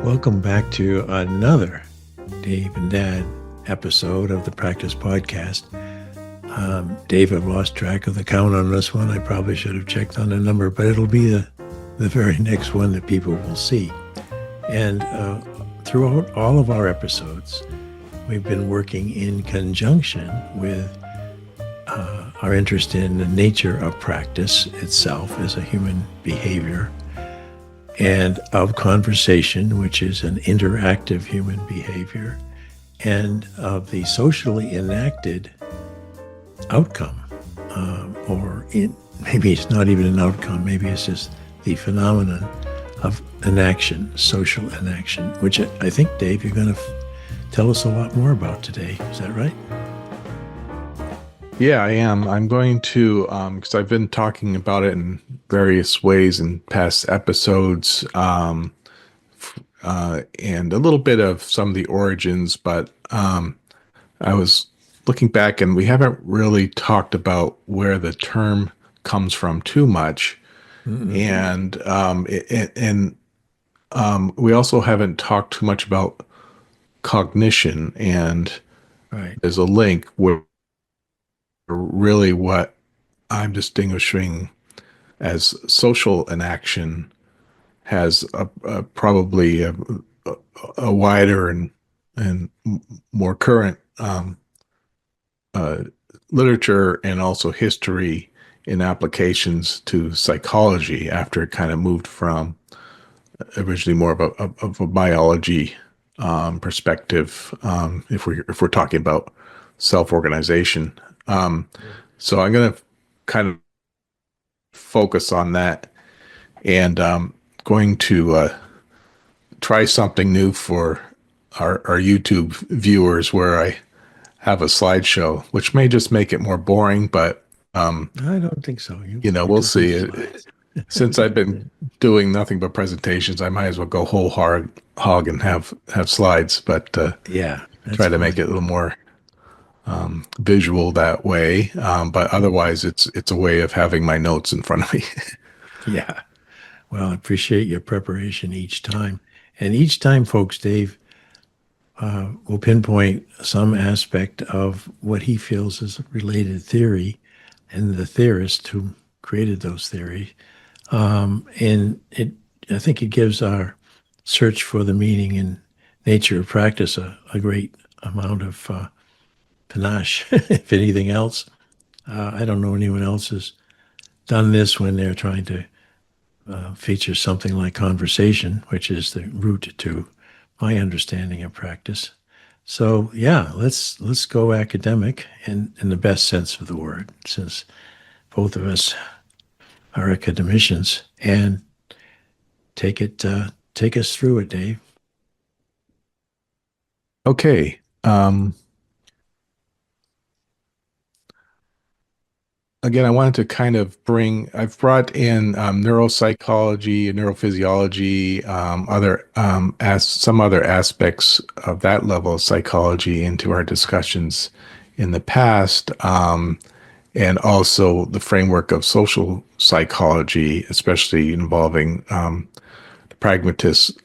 Welcome back to another Dave and Dad episode of the Practice Podcast. Dave, I've lost track of the count on this one. I probably should have checked on the number, but it'll be the very next one that people will see. And throughout all of our episodes, we've been working in conjunction with our interest in the nature of practice itself as a human behavior, and of conversation, which is an interactive human behavior, and of the socially enacted outcome, maybe it's not even an outcome, maybe it's just the phenomenon of enaction, social enaction, which I think, Dave, you're going to tell us a lot more about today. Is that right? Yeah, I am. I'm going to, because I've been talking about it in various ways in past episodes, and a little bit of some of the origins, but I was looking back and we haven't really talked about where the term comes from too much. Mm-hmm. And we also haven't talked too much about cognition, and there's a link where really what I'm distinguishing as social enaction has probably a wider and more current literature and also history in applications to psychology, after it kind of moved from originally more of a biology perspective, if we're talking about self-organization. So I'm going to kind of focus on that, and going to try something new for our YouTube viewers, where I have a slideshow, which may just make it more boring, but I don't think so. We'll see. Since I've been doing nothing but presentations, I might as well go whole hog and have slides, but try to make it a little more visual that way. But otherwise, it's a way of having my notes in front of me. Yeah. Well, I appreciate your preparation each time. And each time, folks, Dave will pinpoint some aspect of what he feels is a related theory, and the theorist who created those theories. And I think it gives our search for the meaning and nature of practice a great amount of panache, if anything else. I don't know anyone else has done this when they're trying to feature something like conversation, which is the root to my understanding of practice. So yeah, let's go academic in the best sense of the word, since both of us are academicians, and take us through it, Dave. Okay. Again, I wanted to kind of I've brought in neuropsychology and neurophysiology, some other aspects of that level of psychology into our discussions in the past, and also the framework of social psychology, especially involving the pragmatist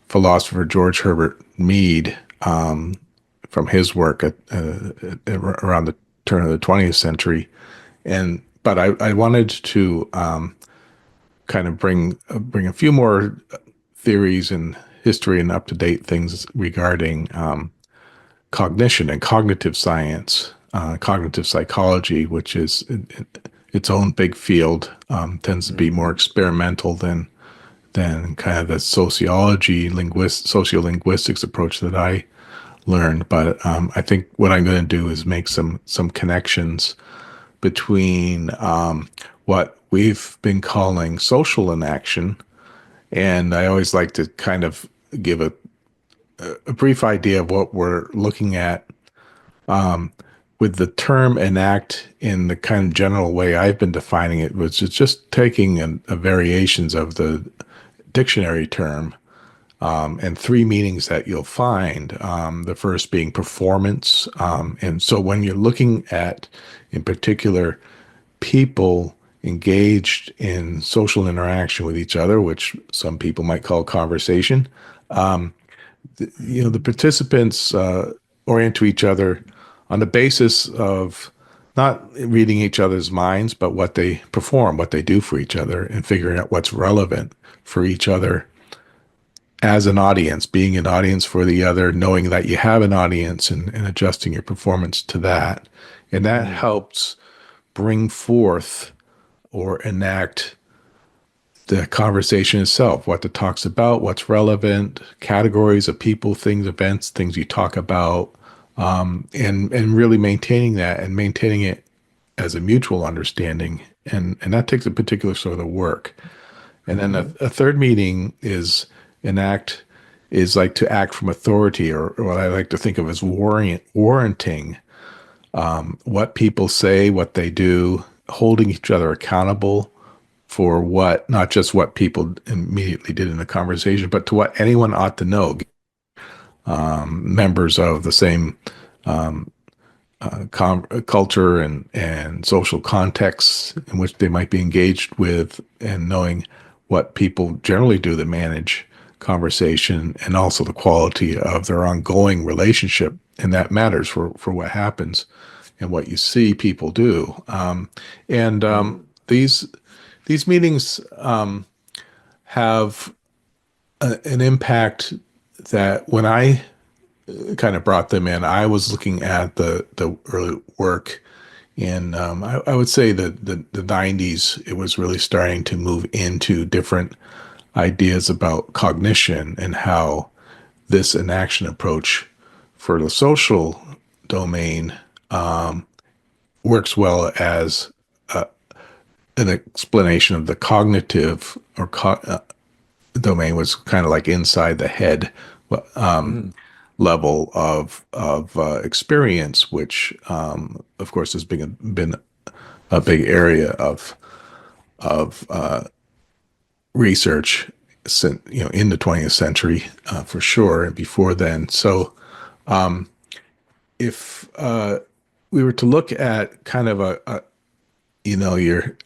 philosopher George Herbert Mead, from his work around the turn of the 20th century. But I wanted to kind of bring a few more theories and history and up-to-date things regarding cognition and cognitive science, cognitive psychology, which is its own big field, tends to be more experimental than kind of the sociolinguistics approach that I learned. But I think what I'm going to do is make some connections between what we've been calling social enaction, and I always like to kind of give a brief idea of what we're looking at with the term enact in the kind of general way I've been defining it, which is just taking a variations of the dictionary term, and three meanings that you'll find. The first being performance. And so when you're looking at, in particular, people engaged in social interaction with each other, which some people might call conversation, The participants orient to each other on the basis of not reading each other's minds, but what they perform, what they do for each other, and figuring out what's relevant for each other as an audience, being an audience for the other, knowing that you have an audience and adjusting your performance to that. And that helps bring forth or enact the conversation itself, what the talk's about, what's relevant, categories of people, things, events, things you talk about, and really maintaining that and maintaining it as a mutual understanding. And that takes a particular sort of work. And then a third meeting is like to act from authority, or what I like to think of as warranting what people say, what they do, holding each other accountable for what, not just what people immediately did in the conversation, but to what anyone ought to know. Members of the same culture and social contexts in which they might be engaged with, and knowing what people generally do to manage conversation, and also the quality of their ongoing relationship. And that matters for what happens and what you see people do. These meetings have an impact that when I kind of brought them in, I was looking at the early work in, I would say the 90s. It was really starting to move into different ideas about cognition and how this enaction approach for the social domain works well as an explanation of the cognitive or domain, was kind of like inside the head level of experience, which of course has been a big area of research since, in the 20th century for sure, and before then. So if we were to look at kind of your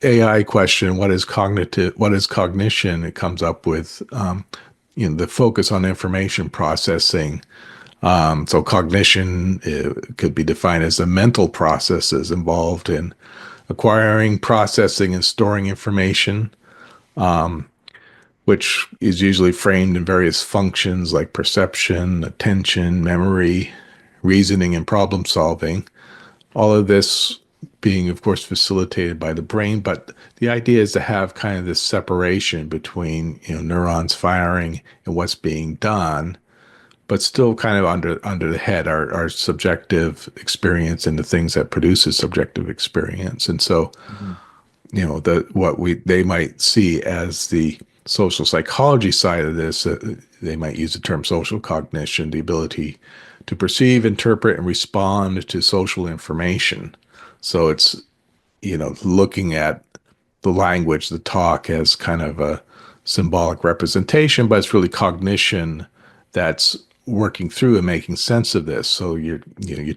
AI question, what is cognition? It comes up with, the focus on information processing. So cognition could be defined as the mental processes involved in acquiring, processing, and storing information, which is usually framed in various functions like perception, attention, memory, reasoning, and problem solving. All of this being, of course, facilitated by the brain, but the idea is to have kind of this separation between, neurons firing and what's being done, but still kind of under the head, our subjective experience and the things that produces subjective experience. And so, they might see as the social psychology side of this, they might use the term social cognition, the ability to perceive, interpret, and respond to social information. So it's, looking at the language, the talk, as kind of a symbolic representation, but it's really cognition that's working through and making sense of this. So you're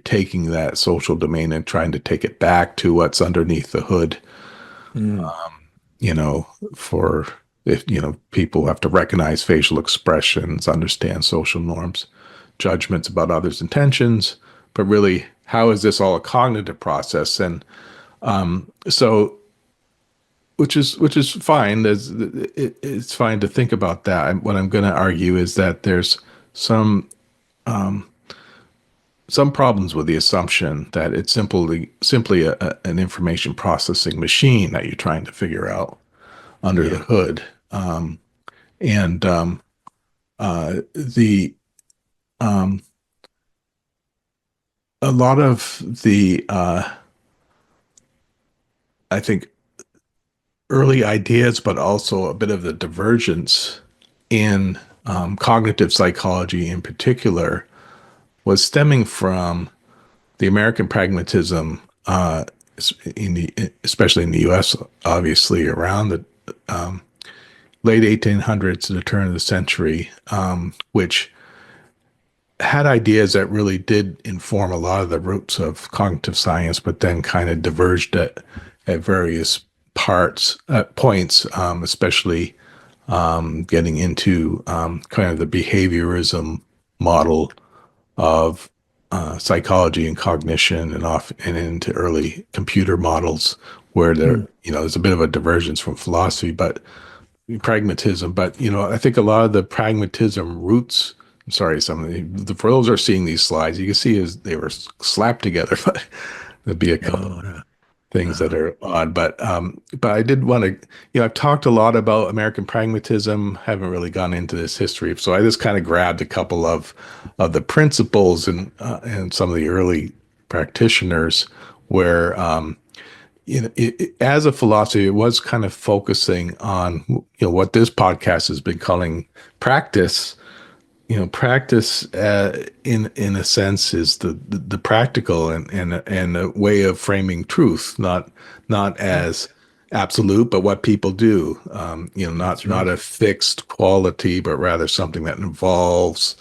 taking that social domain and trying to take it back to what's underneath the hood. For if people have to recognize facial expressions, understand social norms, judgments about others' intentions, but really, how is this all a cognitive process? And so, which is fine. It's fine to think about that. What I'm going to argue is that there's some problems with the assumption that it's simply an information processing machine that you're trying to figure out under the hood. A lot of the I think early ideas, but also a bit of the divergence in cognitive psychology in particular, was stemming from the American pragmatism, especially in the U.S., obviously around the late 1800s to the turn of the century, which had ideas that really did inform a lot of the roots of cognitive science, but then kind of diverged at various points, especially getting into kind of the behaviorism model of psychology and cognition, and off and into early computer models where Hmm. there's a bit of a divergence from philosophy, but pragmatism. But I think a lot of the pragmatism roots. I'm sorry, some of for those who are seeing these slides, you can see is they were slapped together, but there'd be a couple Oh, no. things that are odd. But I did want to, I've talked a lot about American pragmatism, haven't really gone into this history, so I just kind of grabbed a couple of the principles and some of the early practitioners where as a philosophy, it was kind of focusing on what this podcast has been calling practice. Practice in a sense is the practical and a way of framing truth, not Yeah, as absolute, but what people do. that's Not right. a fixed quality, but rather something that involves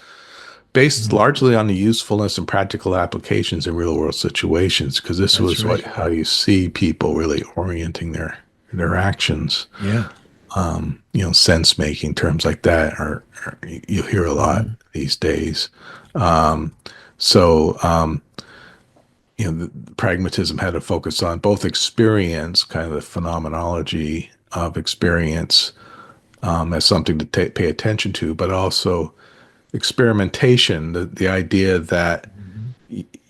based Mhm. largely on the usefulness and practical applications in real world situations. Because this That's was what right. how you see people really orienting their actions. Yeah. Sense making terms like that you hear a lot Hmm. these days. Um, so, the pragmatism had to focus on both experience, kind of the phenomenology of experience as something to pay attention to, but also experimentation, the idea that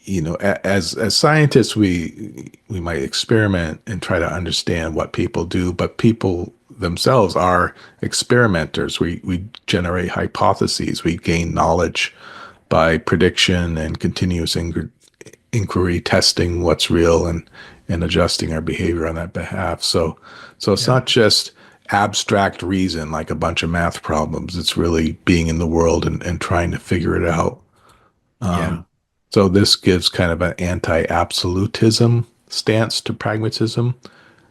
Hmm. as scientists, we might experiment and try to understand what people do, but people themselves are experimenters. We generate hypotheses. We gain knowledge by prediction and continuous inquiry, testing what's real and adjusting our behavior on that behalf. So it's Yeah. not just abstract reason like a bunch of math problems. It's really being in the world and trying to figure it out. Yeah. So this gives kind of an anti-absolutism stance to pragmatism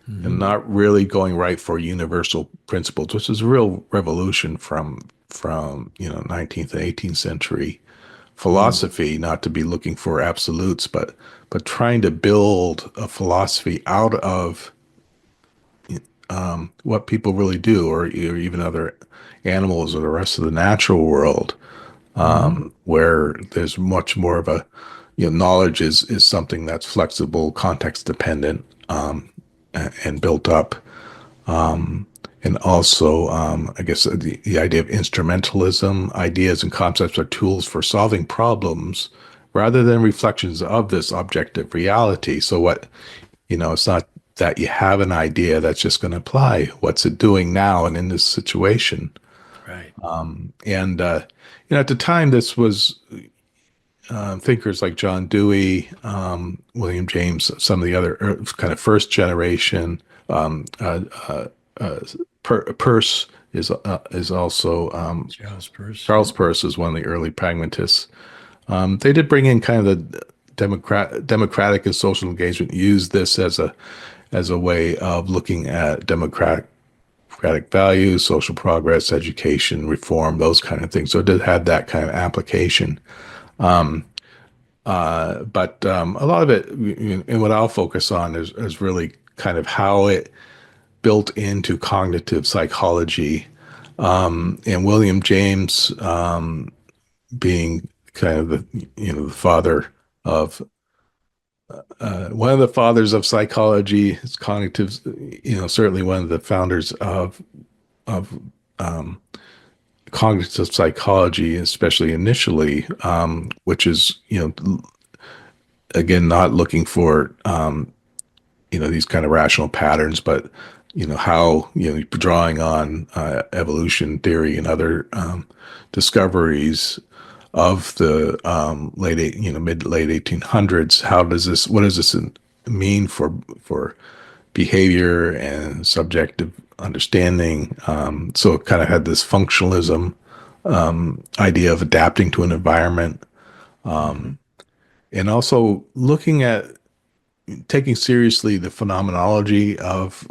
and Hmm. not really going right for universal principles, which is a real revolution from 19th and 18th century Mm. philosophy, not to be looking for absolutes, but trying to build a philosophy out of what people really do, or even other animals or the rest of the natural world, Hmm. where there's much more of a knowledge is something that's flexible, context dependent, and built up. And also, I guess the idea of instrumentalism, ideas and concepts are tools for solving problems rather than reflections of this objective reality. So it's not that you have an idea that's just going to apply. What's it doing now and in this situation? Right. And at the time, this was thinkers like John Dewey, William James, some of the other kind of first generation. Um, uh, uh, uh, Peirce is also Charles Peirce. Charles Yeah. Peirce is one of the early pragmatists. They did bring in kind of the democratic and social engagement. Use this as a way of looking at democratic values, social progress, education, reform, those kind of things. So it did have that kind of application. But a lot of it, and what I'll focus on is really kind of how it built into cognitive psychology. And William James being kind of the father of one of the fathers of psychology, is cognitive, certainly one of the founders of cognitive psychology, especially initially, which is again not looking for these kind of rational patterns, but how drawing on evolution theory and other discoveries of the mid late 1800s. What does this mean for behavior and subjective understanding? So it kind of had this functionalism idea of adapting to an environment, Hmm. and also looking at taking seriously the phenomenology of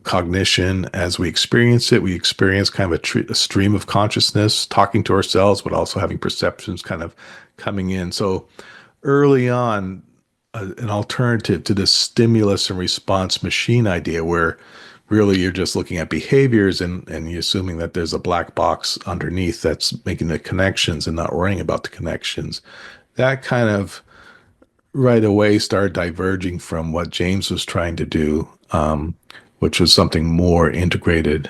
cognition as we experience it. We experience kind of a stream of consciousness, talking to ourselves, but also having perceptions kind of coming in. So early on, an alternative to this stimulus and response machine idea, where really you're just looking at behaviors and you're assuming that there's a black box underneath that's making the connections and not worrying about the connections. That kind of right away started diverging from what James was trying to do, which was something more integrated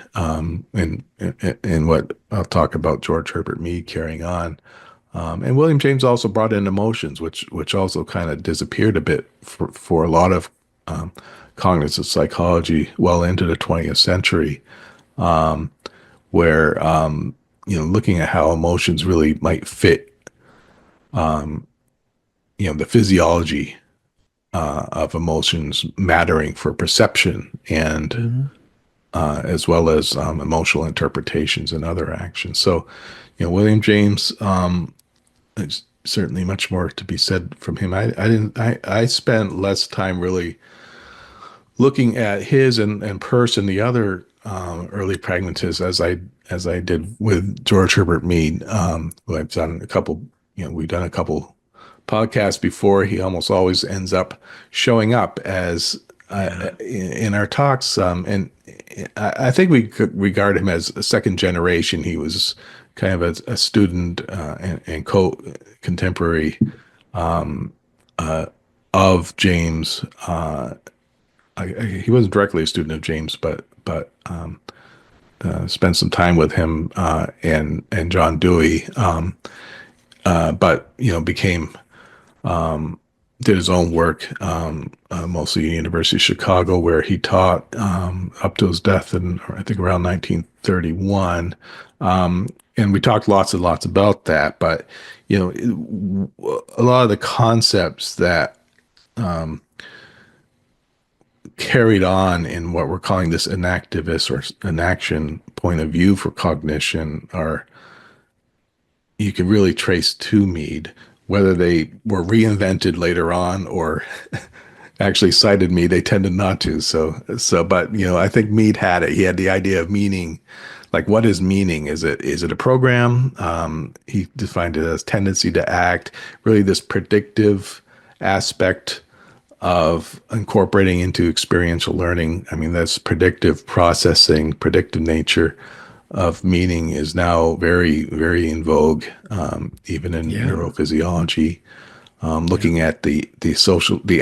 in what I'll talk about George Herbert Mead carrying on. And William James also brought in emotions, which also kind of disappeared a bit for a lot of cognitive psychology well into the 20th century, where looking at how emotions really might fit the physiology of emotions mattering for perception and as well as emotional interpretations and other actions. So, William James, there's certainly much more to be said from him. I spent less time really looking at his and Peirce and the other early pragmatists as I did with George Herbert Mead, who I've done a couple. We've done a couple podcasts before. He almost always ends up showing up as in our talks, and I think we could regard him as a second generation. He was kind of a student and contemporary of James. He wasn't directly a student of James, but spent some time with him and John Dewey. But became did his own work, mostly at the University of Chicago, where he taught up to his death in, I think, around 1931. And we talked lots and lots about that. But, a lot of the concepts that carried on in what we're calling this enactivist or enaction point of view for cognition are, you can really trace to Mead. Whether they were reinvented later on or actually cited Mead, they tended not to. But I think Mead had it. He had the idea of meaning. Like, what is meaning? Is it a program? He defined it as tendency to act. Really, this predictive aspect of incorporating into experiential learning. I mean, that's predictive processing, predictive nature of meaning is now very, very in vogue, even in neurophysiology. Looking at the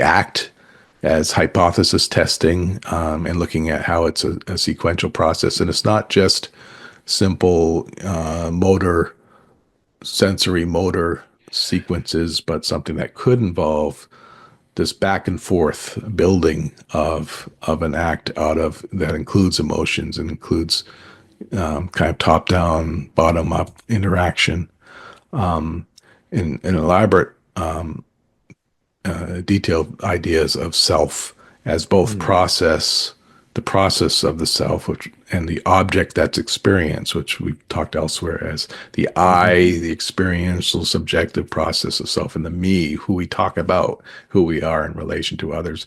act as hypothesis testing, and looking at how it's a sequential process, and it's not just simple sensory motor sequences, but something that could involve this back and forth building of an act out of that includes emotions and includes kind of top-down, bottom-up interaction, in elaborate, detailed ideas of self as both the process of the self, and the object that's experienced, which we've talked elsewhere as the I, the experiential, subjective process of self, and the me, who we talk about, who we are in relation to others,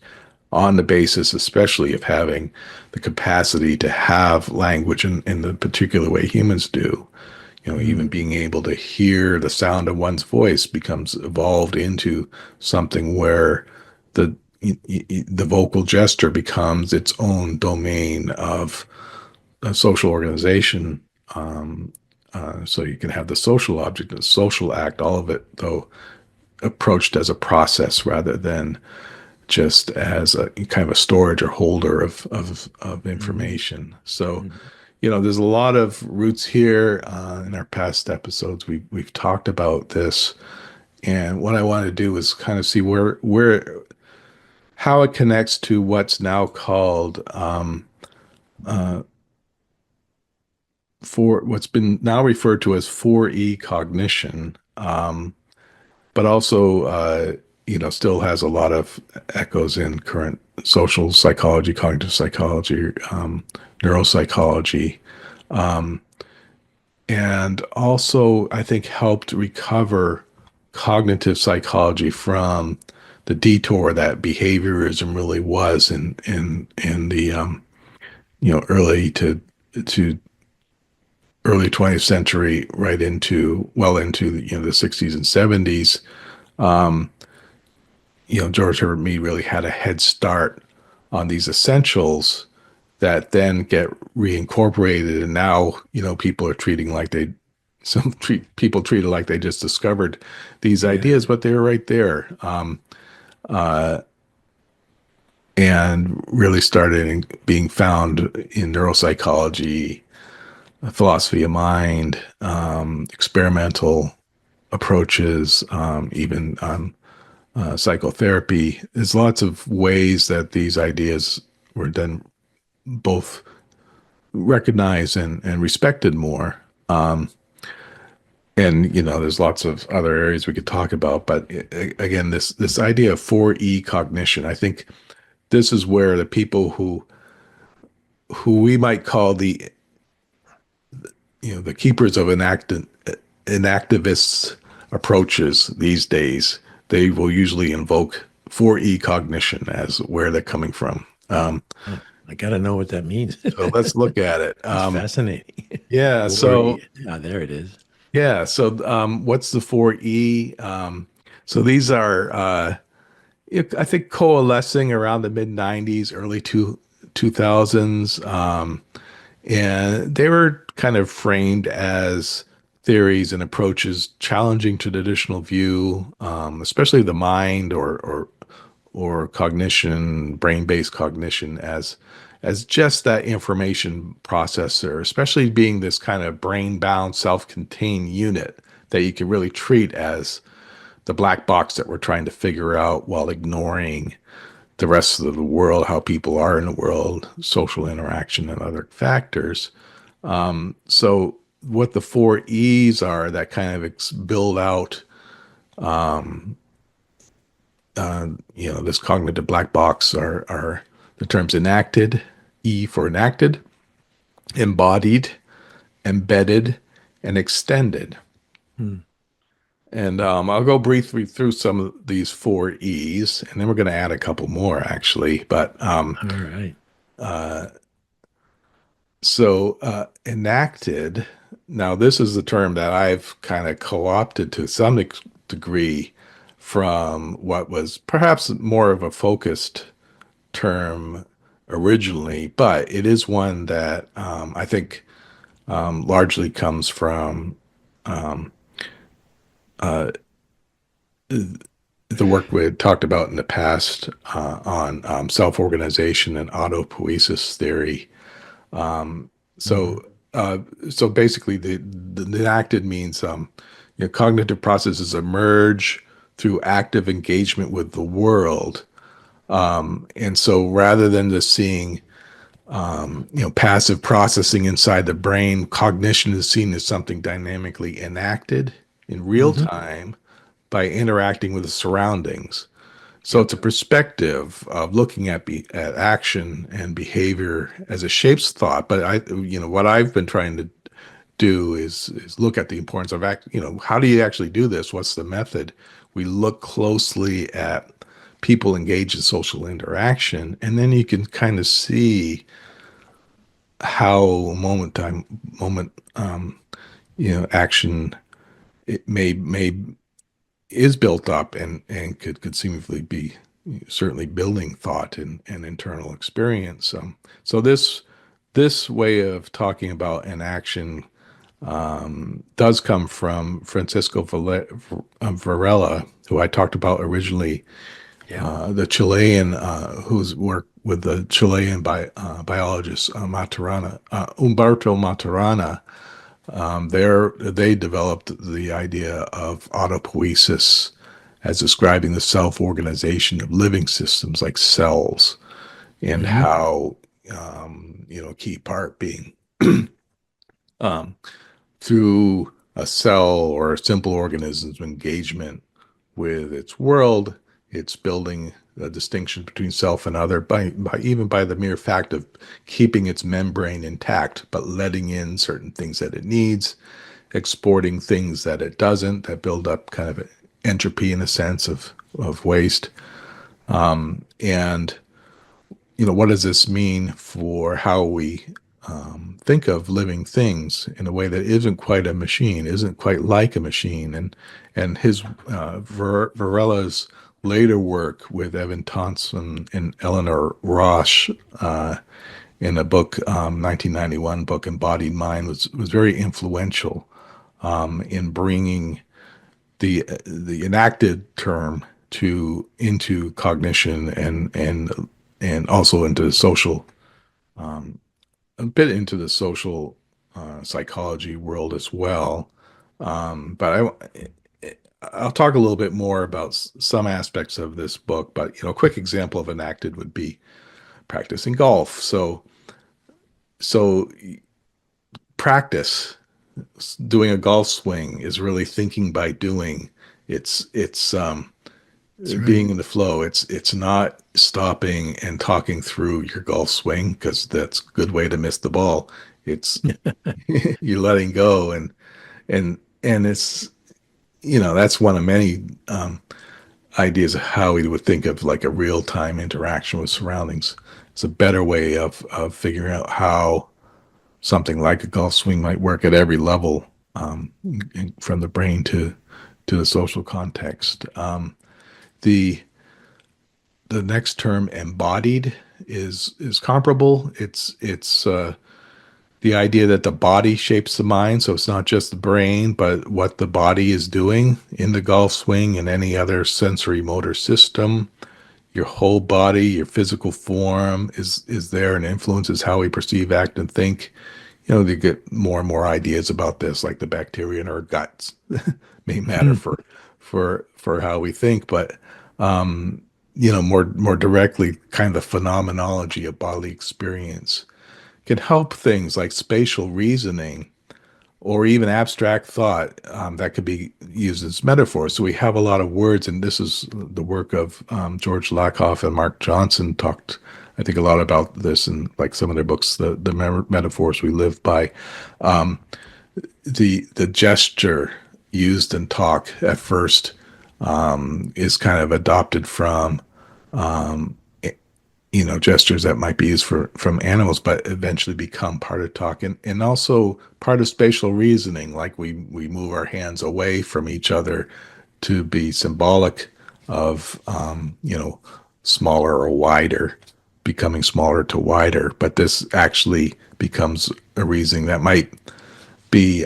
on the basis especially of having the capacity to have language in the particular way humans do. Even being able to hear the sound of one's voice becomes evolved into something where the vocal gesture becomes its own domain of a social organization. So you can have the social object, the social act, all of it, though, approached as a process rather than just as a kind of a storage or holder of information. So, there's a lot of roots here. In our past episodes, we've talked about this, and what I want to do is kind of see how it connects to what's now called for what's been now referred to as 4E cognition, but also still has a lot of echoes in current social psychology, cognitive psychology, neuropsychology, and also I think helped recover cognitive psychology from the detour that behaviorism really was in the early to early 20th century, right into the 60s and 70s. George Herbert Mead really had a head start on these essentials that then get reincorporated, and now people are treating like they people treat it like they just discovered these ideas, but they were right there, and really started being found in neuropsychology, philosophy of mind, experimental approaches, even psychotherapy. There's lots of ways that these ideas were then both recognized and respected more. And there's lots of other areas we could talk about, but again, this idea of 4E cognition, I think this is where the people who we might call the keepers of inactivist approaches these days, they will usually invoke 4E cognition as where they're coming from. I got to know what that means. So let's look at it. It's fascinating. Yeah. So there it is. yeah. So what's the 4E? So these are, I think, coalescing around the mid 90s, early 2000s. And they were kind of framed as theories and approaches challenging traditional view, especially the mind or cognition, brain-based cognition as just that information processor, especially being this kind of brain-bound, self-contained unit that you can really treat as the black box that we're trying to figure out while ignoring the rest of the world, how people are in the world, social interaction, and other factors. So what the 4 E's are that kind of build out, this cognitive black box are the terms enacted, E for enacted, embodied, embedded, and extended. And I'll go briefly through some of these 4 E's, and then we're going to add a couple more, actually. But all right. So enacted. Now, this is the term that I've kind of co-opted to some degree from what was perhaps more of a focused term originally, but it is one that I think largely comes from the work we had talked about in the past on self-organization and autopoiesis theory. So basically, the enacted means cognitive processes emerge through active engagement with the world, and so rather than just seeing passive processing inside the brain, cognition is seen as something dynamically enacted in real time by interacting with the surroundings. So it's a perspective of looking at action and behavior as it shapes thought. But what I've been trying to do is look at the importance of how do you actually do this? What's the method? We look closely at people engaged in social interaction, and then you can kind of see how moment action it may is built up and could conceivably be certainly building thought and internal experience. So this way of talking about an action does come from Francisco Varela, who I talked about originally, the Chilean whose work with the Chilean biologist Humberto Maturana. They developed the idea of autopoiesis as describing the self-organization of living systems like cells, and how a key part being through a cell or a simple organism's engagement with its world, it's building a distinction between self and other by the mere fact of keeping its membrane intact, but letting in certain things that it needs, exporting things that it doesn't, that build up kind of entropy in a sense of waste. And what does this mean for how we think of living things in a way that isn't quite a machine, isn't quite like a machine? And his Varela's later work with Evan Thompson and Eleanor Roche in a book, 1991 book, Embodied Mind, was very influential in bringing the enacted term into cognition and also into social, a bit into the social psychology world as well. But I'll talk a little bit more about some aspects of this book. But a quick example of enacted would be practicing golf. So practice doing a golf swing is really thinking by doing. It's That's right. being in the flow. It's not stopping and talking through your golf swing, because that's a good way to miss the ball. It's you're letting go, and it's that's one of many ideas of how we would think of like a real time interaction with surroundings. It's a better way of figuring out how something like a golf swing might work at every level, from the brain to the social context. The next term, embodied, is comparable. It's the idea that the body shapes the mind, so it's not just the brain, but what the body is doing in the golf swing and any other sensory motor system. Your whole body, your physical form is there and influences how we perceive, act, and think. They get more and more ideas about this, like the bacteria in our guts may matter for how we think, but more directly, kind of the phenomenology of bodily experience can help things like spatial reasoning or even abstract thought, that could be used as metaphors. So we have a lot of words, and this is the work of George Lakoff and Mark Johnson talked, I think, a lot about this in like some of their books, the metaphors we live by. The gesture used in talk at first is kind of adopted from gestures that might be used from animals, but eventually become part of talk, and also part of spatial reasoning. Like we move our hands away from each other to be symbolic of, smaller or wider, becoming smaller to wider. But this actually becomes a reasoning that might be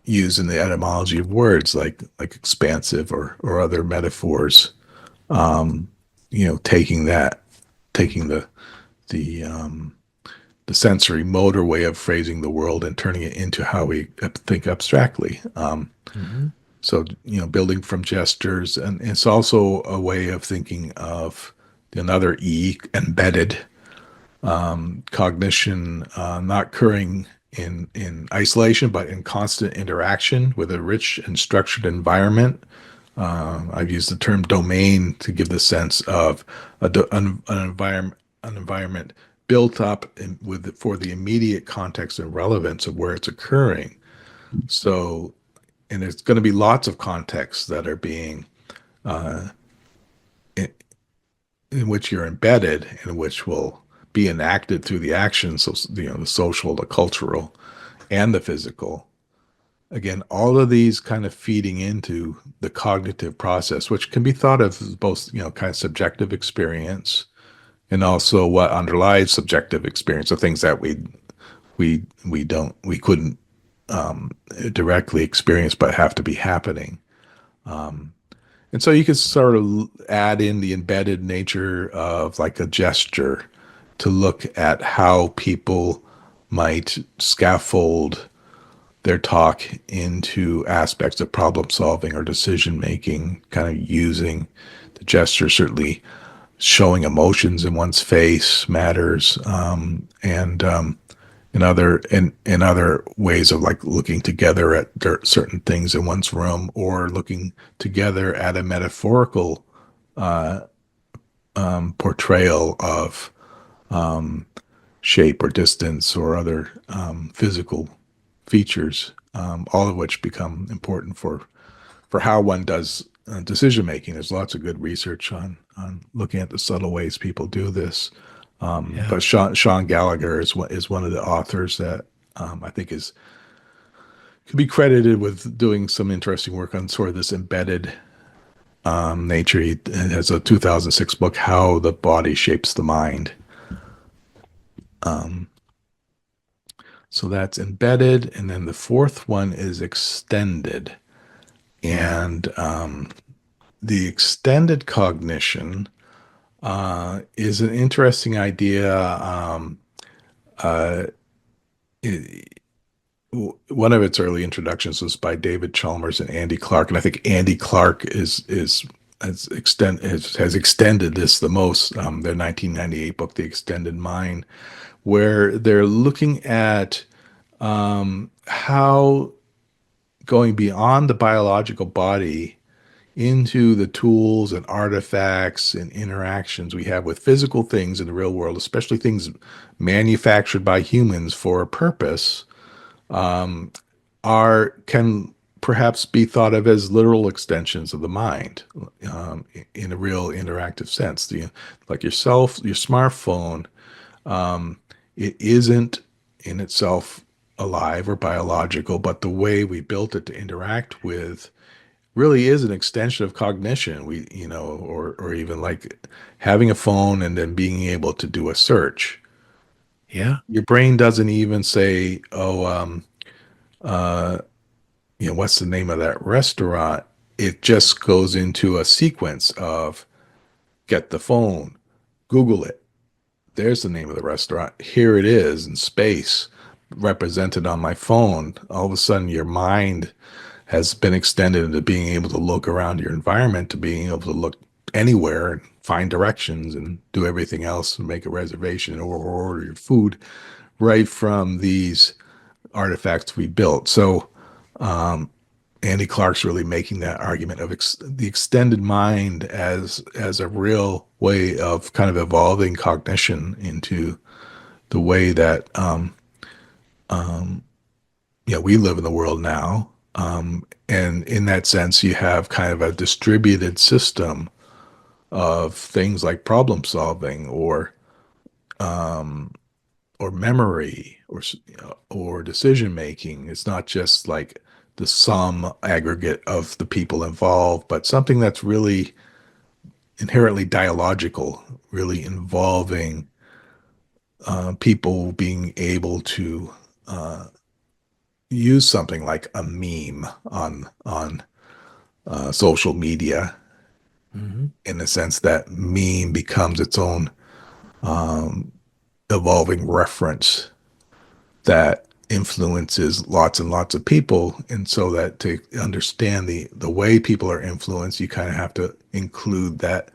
used in the etymology of words, like expansive or other metaphors. Taking the sensory motor way of phrasing the world and turning it into how we think abstractly. So, building from gestures, and it's also a way of thinking of another E, embedded, cognition, not occurring in isolation, but in constant interaction with a rich and structured environment. I've used the term domain to give the sense of an environment built up for the immediate context and relevance of where it's occurring. So, and there's going to be lots of contexts that are being in which you're embedded, in which will be enacted through the actions. So, the social, the cultural, and the physical. Again, all of these kind of feeding into the cognitive process, which can be thought of as both, kind of subjective experience and also what underlies subjective experience, the things that we couldn't directly experience but have to be happening. And so you could sort of add in the embedded nature of like a gesture to look at how people might scaffold their talk into aspects of problem solving or decision making, kind of using the gesture. Certainly showing emotions in one's face matters, and in other ways of like looking together at certain things in one's room, or looking together at a metaphorical portrayal of shape or distance or other physical features, all of which become important for how one does decision making. There's lots of good research on looking at the subtle ways people do this. But Sean Gallagher is one of the authors that I think could be credited with doing some interesting work on sort of this embedded nature. He has a 2006 book, How the Body Shapes the Mind. So that's embedded, and then the fourth one is extended. Yeah. And the extended cognition is an interesting idea. It, one of its early introductions was by David Chalmers and Andy Clark, and I think Andy Clark has extended this the most. Their 1998 book, The Extended Mind, where they're looking at how going beyond the biological body into the tools and artifacts and interactions we have with physical things in the real world, especially things manufactured by humans for a purpose, are can perhaps be thought of as literal extensions of the mind, in a real interactive sense. Like yourself, your smartphone, it isn't in itself alive or biological, but the way we built it to interact with really is an extension of cognition. Or even like having a phone and then being able to do a search. Yeah. Your brain doesn't even say, "Oh, what's the name of that restaurant?" It just goes into a sequence of get the phone, Google it. There's the name of the restaurant. Here it is in space, represented on my phone. All of a sudden, your mind has been extended into being able to look around your environment, to being able to look anywhere and find directions and do everything else and make a reservation or order your food right from these artifacts we built. So Andy Clark's really making that argument of the extended mind as a real way of kind of evolving cognition into the way that we live in the world now. And in that sense, you have kind of a distributed system of things like problem solving or memory or decision making. It's not just like the sum aggregate of the people involved, but something that's really inherently dialogical, really involving people being able to use something like a meme on social media, Mm-hmm. in the sense that meme becomes its own evolving reference that influences lots and lots of people. And so that to understand the way people are influenced, you kind of have to include that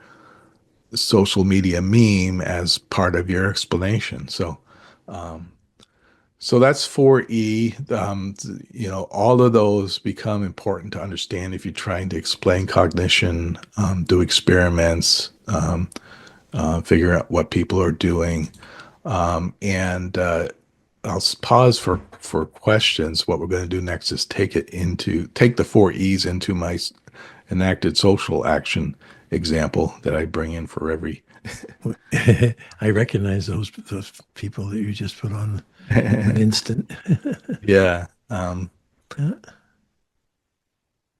social media meme as part of your explanation. So that's 4E. All of those become important to understand if you're trying to explain cognition, do experiments, figure out what people are doing. And I'll pause for questions. What we're going to do next is take the 4Es into my enacted social action example that I bring in for every. I recognize those people that you just put on an instant. Yeah.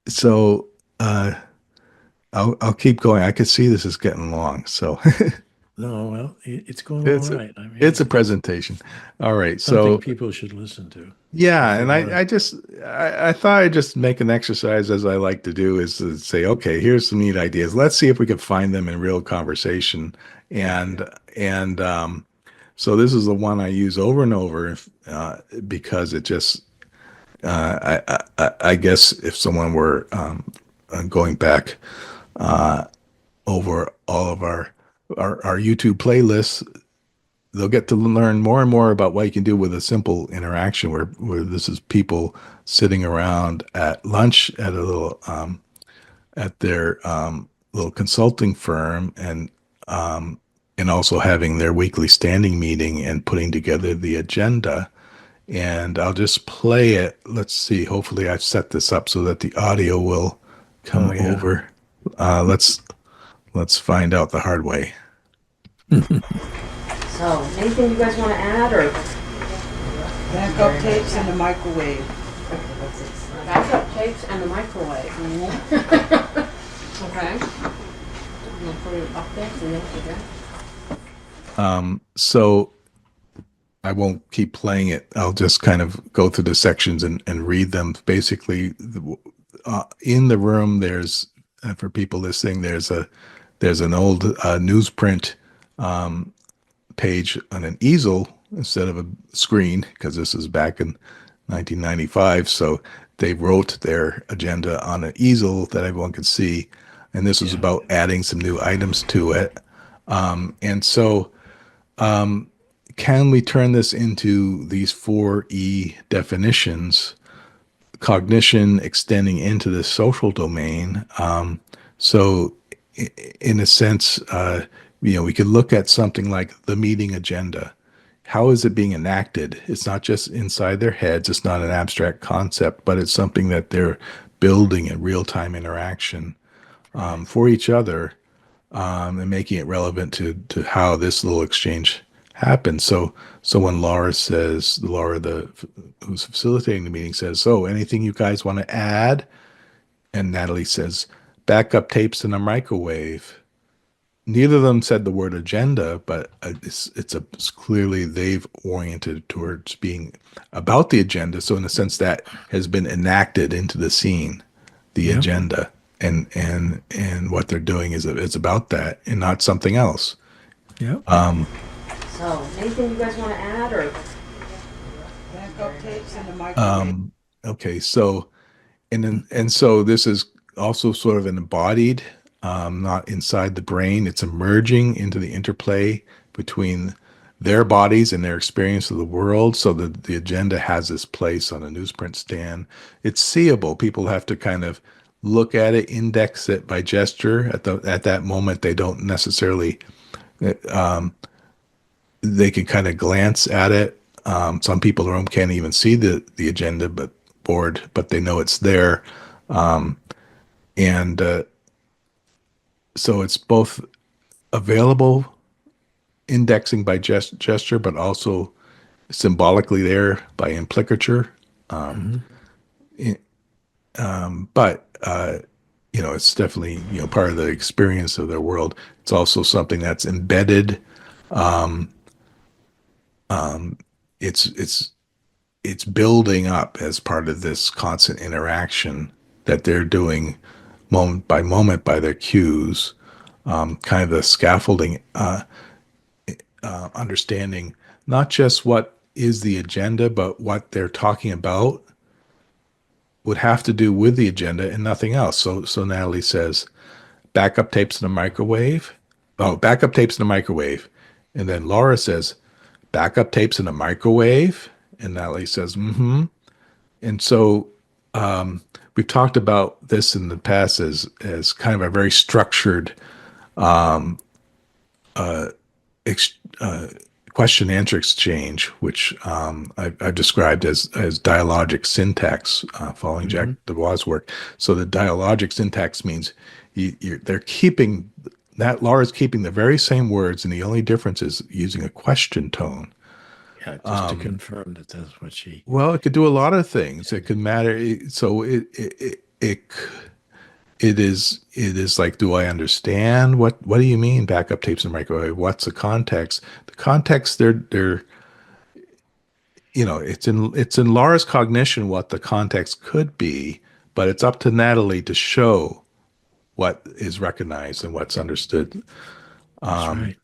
So I'll keep going. I could see this is getting long, so No, well, it's going all it's a, right. I mean, it's a presentation. All right. something So people should listen to yeah, if they and want I thought I'd just make an exercise, as I like to do, is to say, okay, here's some neat ideas. Let's see if we can find them in real conversation. And so this is the one I use over and over, because it just I guess if someone were going back over all of our YouTube playlists, they'll get to learn more and more about what you can do with a simple interaction where this is people sitting around at lunch at a little at their little consulting firm, and also having their weekly standing meeting and putting together the agenda. And I'll just play it. Let's see. Hopefully I've set this up so that the audio will to. come Oh, yeah. over. Let's find out the hard way. So, anything you guys want to add, or? Backup tapes in the microwave. Backup tapes and the microwave. Okay. I'm gonna put it up there so you don't forget. So I won't keep playing it. I'll just kind of go through the sections and read them. Basically, in the room, there's for people listening, there's an old newsprint page on an easel instead of a screen because this is back in 1995. So they wrote their agenda on an easel that everyone could see, and this was about adding some new items to it. And so can we turn this into these 4E definitions, cognition extending into the social domain? So, in a sense, we could look at something like the meeting agenda. How is it being enacted? It's not just inside their heads. It's not an abstract concept, but it's something that they're building in real-time interaction for each other, and making it relevant to how this little exchange happens. So when Laura, who's facilitating the meeting, says, "So anything you guys want to add?" and Natalie says, "Backup tapes in a microwave." Neither of them said the word agenda, but it's clearly they've oriented towards being about the agenda. So in a sense, that has been enacted into the scene, the agenda, and what they're doing is it's about that and not something else. Yeah. So, anything you guys want to add, or? Backup tapes in the microwave. Okay, so so this is also sort of an embodied, not inside the brain. It's emerging into the interplay between their bodies and their experience of the world. So the agenda has this place on a newsprint stand. It's seeable. People have to kind of look at it, index it by gesture. At that moment, they don't necessarily. They can kind of glance at it. Some people in the room can't even see the agenda, but they know it's there. And so it's both available, indexing by gesture, but also symbolically there by implicature. But it's definitely part of the experience of their world. It's also something that's embedded. It's building up as part of this constant interaction that they're doing moment by moment by their cues, kind of the scaffolding, understanding not just what is the agenda, but what they're talking about would have to do with the agenda and nothing else. So Natalie says, backup tapes in a microwave. Oh, backup tapes in a microwave. And then Laura says, backup tapes in a microwave. And Natalie says, mm-hmm. And so we've talked about this in the past as kind of a very structured question answer exchange, which I've described as dialogic syntax, following Jack Dubois' work. So the dialogic syntax means they're keeping that Laura's keeping the very same words, and the only difference is using a question tone. Yeah, just to confirm that that's what she. Well, it could do a lot of things. It could matter. So it is like, do I understand? What do you mean backup tapes in microwave? What's the context? The context, they're it's in Laura's cognition what the context could be, but it's up to Natalie to show what is recognized and what's understood. That's right.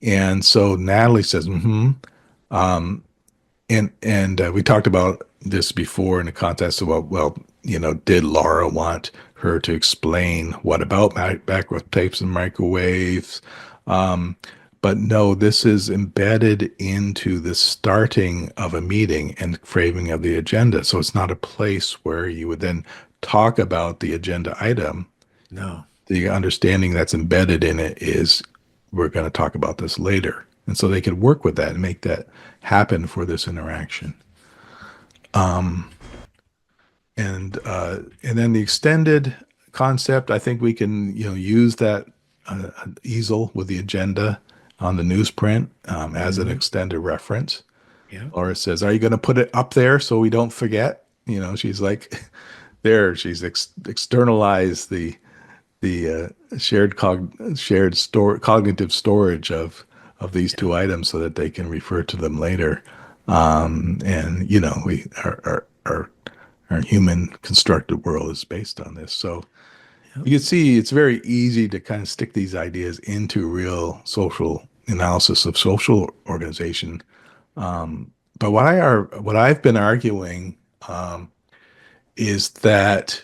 And so Natalie says, mm-hmm. And we talked about this before in the context about, well, did Laura want her to explain what about backup tapes and microwaves? But no, this is embedded into the starting of a meeting and framing of the agenda. So it's not a place where you would then talk about the agenda item. No. The understanding that's embedded in it is we're going to talk about this later. And so they could work with that and make that happen for this interaction. And then the extended concept, I think we can use that easel with the agenda on the newsprint as an extended reference. Yeah. Laura says, "Are you going to put it up there so we don't forget?" She's like, there. She's externalized the shared cognitive storage of of these two items so that they can refer to them later. And we our human constructed world is based on this. So you can see it's very easy to kind of stick these ideas into real social analysis of social organization. But what I've been arguing is that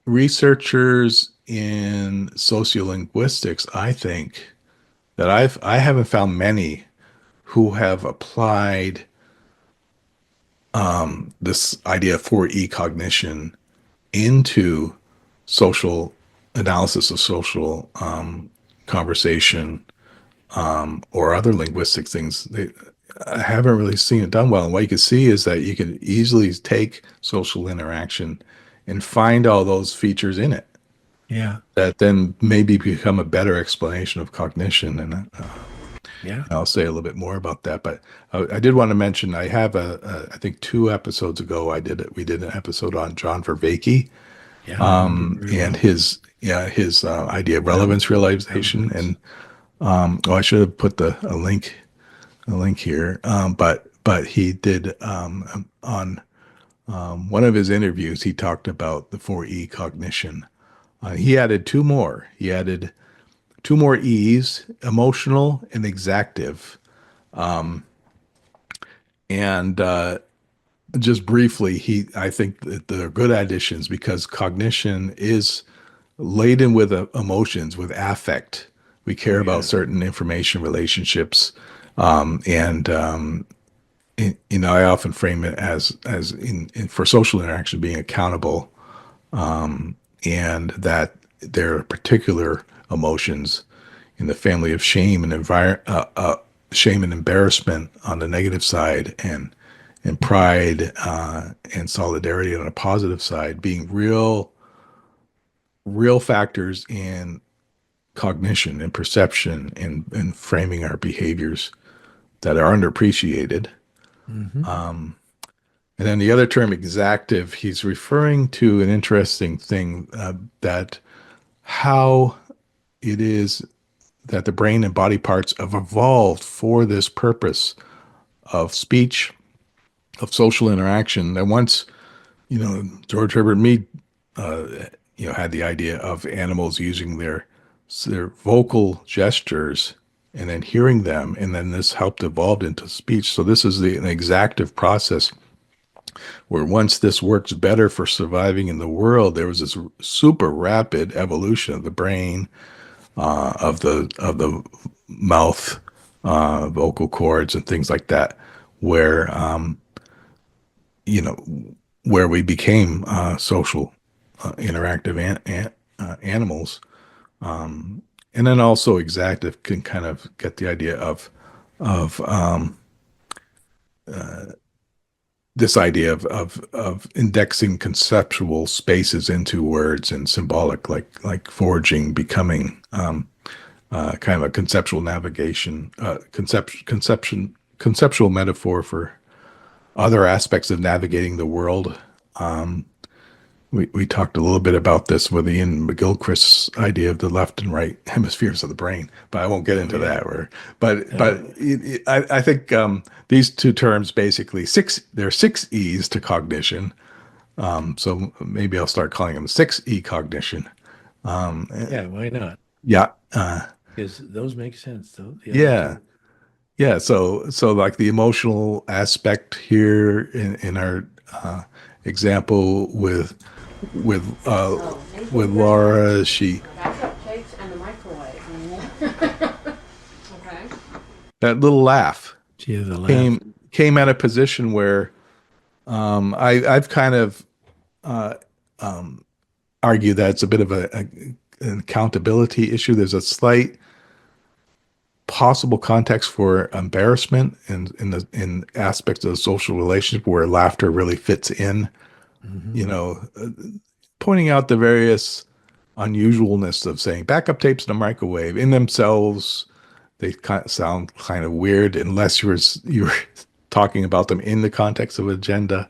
researchers in sociolinguistics, I think that I haven't found many who have applied this idea of 4E cognition into social analysis of social conversation or other linguistic things. I haven't really seen it done well. And what you can see is that you can easily take social interaction and find all those features in it Yeah. that then maybe become a better explanation of cognition. And Yeah. I'll say a little bit more about that. But I did want to mention I have I think 2 episodes ago we did an episode on John Vervaeke Yeah. I remember very and well. his idea of relevance realization. And I should have put a link here. But he did on one of his interviews, he talked about the 4E cognition. He added 2 more. He added 2 more E's: emotional and exactive. And just briefly, I think that they're good additions because cognition is laden with emotions, with affect. We care about certain information relationships, and I often frame it as for social interaction being accountable, and that there are particular emotions in the family of shame and shame and embarrassment on the negative side, and pride and solidarity on a positive side, being real factors in cognition and perception and framing our behaviors that are underappreciated. And then the other term, exactive, he's referring to an interesting thing that how it is that the brain and body parts have evolved for this purpose of speech, of social interaction. That once, George Herbert Mead, had the idea of animals using their vocal gestures and then hearing them, and then this helped evolve into speech. So this is an exactive process where once this works better for surviving in the world, there was this super rapid evolution of the brain, of the mouth, vocal cords, and things like that, where where we became social, interactive animals, and then also exactive can kind of get the idea of this idea of indexing conceptual spaces into words and symbolic, like forging, becoming kind of a conceptual navigation, conceptual metaphor for other aspects of navigating the world. We talked a little bit about this with Ian McGilchrist's idea of the left and right hemispheres of the brain, but I won't get into that. I think these 2 terms basically there are 6 E's to cognition. So maybe I'll start calling them 6E cognition. Yeah, why not? Yeah. Because those make sense. Yeah. Yeah. So like the emotional aspect here in our example with Laura, she Backup tapes and the microwave. Okay. that little laugh She has a laugh. came at a position where I've kind of argued that it's a bit of an accountability issue. There's a slight possible context for embarrassment in aspects of the social relationship where laughter really fits in. Pointing out the various unusualness of saying backup tapes in a microwave in themselves. They sound kind of weird unless you were talking about them in the context of agenda.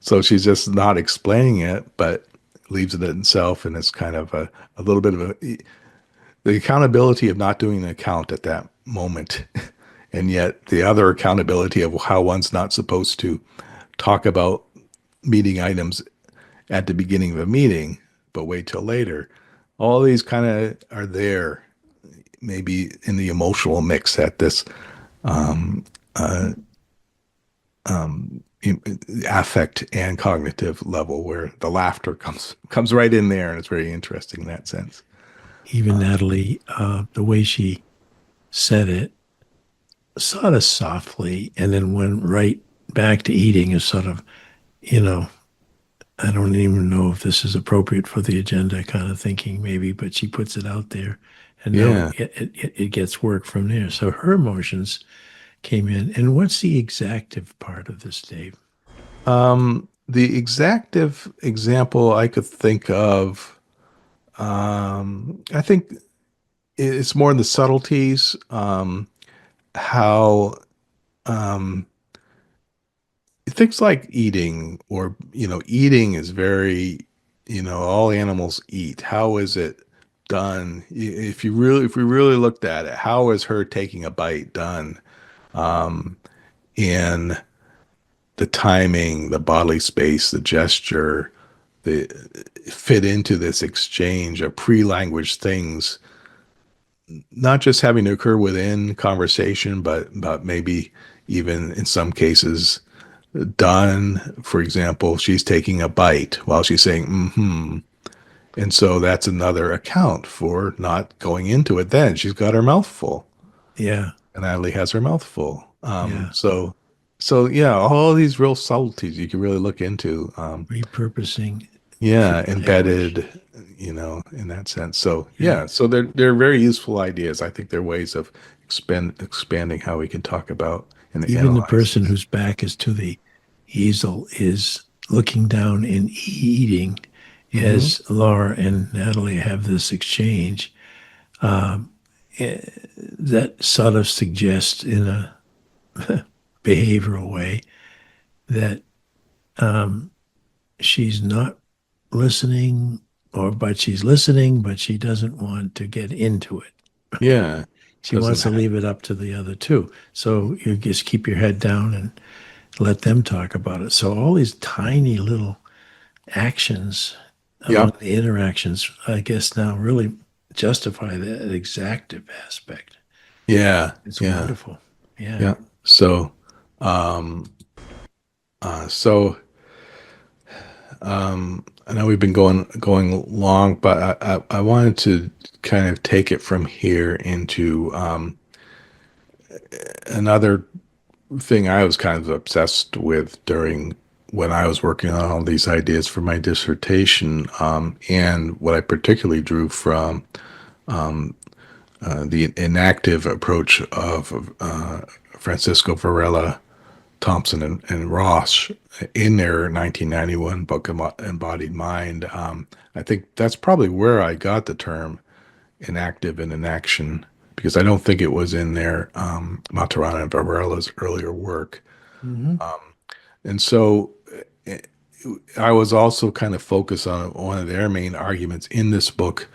So she's just not explaining it, but leaves it in itself, and it's kind of a little bit of the accountability of not doing an account at that moment, and yet the other accountability of how one's not supposed to talk about meeting items at the beginning of a meeting, but wait till later. All these kind of are there, maybe in the emotional mix at this affect and cognitive level, where the laughter comes right in there, and it's very interesting in that sense. Even Natalie, the way she said it, sort of softly, and then went right back to eating is sort of, you know, I don't even know if this is appropriate for the agenda kind of thinking, maybe, but she puts it out there, and now Yeah. it gets work from there. So her emotions came in. And what's the exactive part of this, Dave? The exactive example I could think of, I think it's more in the subtleties, how things like eating, or eating is very, all animals eat. How is it done? If we really looked at it, how is her taking a bite done? In the timing, the bodily space, the gesture, the fit into this exchange of pre-language things, not just having to occur within conversation, but maybe even in some cases done. For example, she's taking a bite while she's saying mm-hmm. And so that's another account for not going into it then. She's got her mouth full. Yeah, And Natalie has her mouth full. yeah. So yeah, all these real subtleties you can really look into. Repurposing Yeah, for language. embedded, in that sense. So yeah, so they're very useful ideas. I think they're ways of expanding how we can talk about and Even the analyze person things. whose back is to the easel is looking down and eating Hmm. as Laura and Natalie have this exchange. That sort of suggests, in a behavioral way, that she's not listening, but she's listening, but she doesn't want to get into it. Yeah, She doesn't wants to leave it up to the other two. So you just keep your head down and let them talk about it. So all these tiny little actions yeah, among the interactions, I guess, now really justify that exactive aspect. yeah, It's yeah, wonderful. Yeah. yeah. So, so I know we've been going long, but I wanted to kind of take it from here into another thing I was kind of obsessed with during when I was working on all these ideas for my dissertation, and what I particularly drew from the inactive approach of Francisco Varela, Thompson, and Ross in their 1991 book Embodied Mind. I think that's probably where I got the term inactive and inaction, because I don't think it was in their Maturana and Varela's earlier work. Hmm. And so I was also kind of focused on one of their main arguments in this book,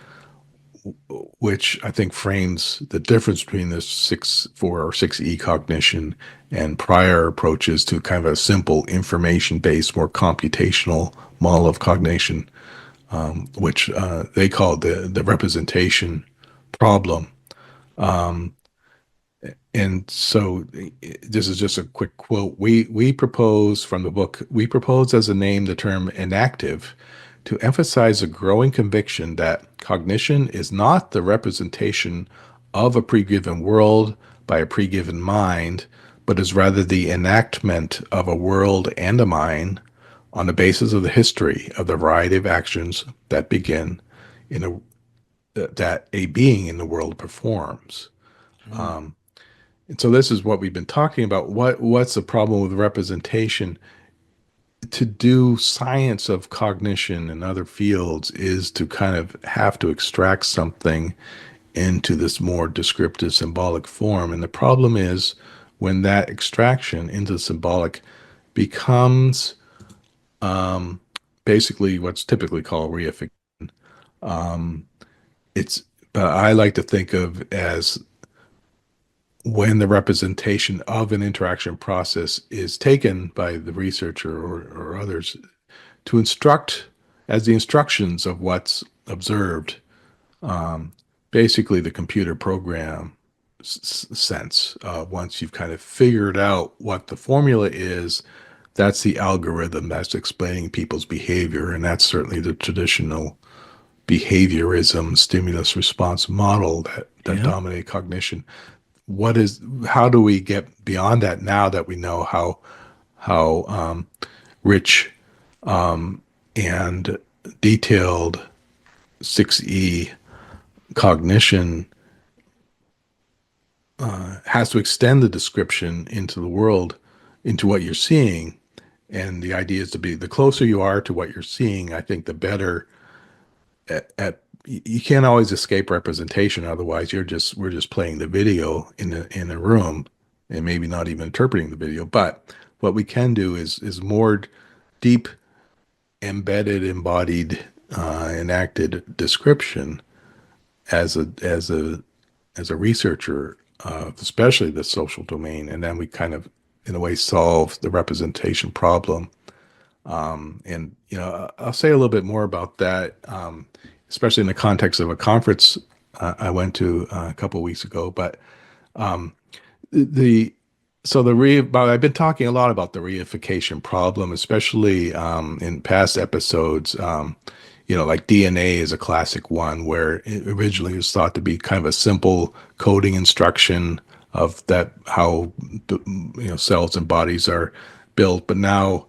which I think frames the difference between the 6-4 or 6E cognition and prior approaches to kind of a simple information-based, more computational model of cognition, which they called the representation problem. And so this is just a quick quote. We propose from the book, we propose as a name the term inactive to emphasize a growing conviction that cognition is not the representation of a pre-given world by a pre-given mind, but is rather the enactment of a world and a mind on the basis of the history of the variety of actions that begin in a that a being in the world performs. And so this is what we've been talking about. What's the problem with representation? To do science of cognition and other fields is to kind of have to extract something into this more descriptive symbolic form. And the problem is when that extraction into symbolic becomes basically what's typically called reification. It's but I like to think of as when the representation of an interaction process is taken by the researcher or others to instruct as the instructions of what's observed, basically the computer program sense. Once you've kind of figured out what the formula is, that's the algorithm that's explaining people's behavior. And that's certainly the traditional behaviorism stimulus response model that Yeah. dominate cognition. How do we get beyond that now that we know how rich and detailed 6E cognition has to extend the description into the world, into what you're seeing. And the idea is to be the closer you are to what you're seeing, I think the better you can't always escape representation. Otherwise we're just playing the video in a room and maybe not even interpreting the video. But what we can do is more deep, embedded, embodied, enacted description as a researcher, especially the social domain, and then we kind of, in a way, solve the representation problem. And I'll say a little bit more about that, especially in the context of a conference I went to a couple of weeks ago. But I've been talking a lot about the reification problem, especially in past episodes. Like DNA is a classic one where it originally was thought to be kind of a simple coding instruction of that how cells and bodies are built, but now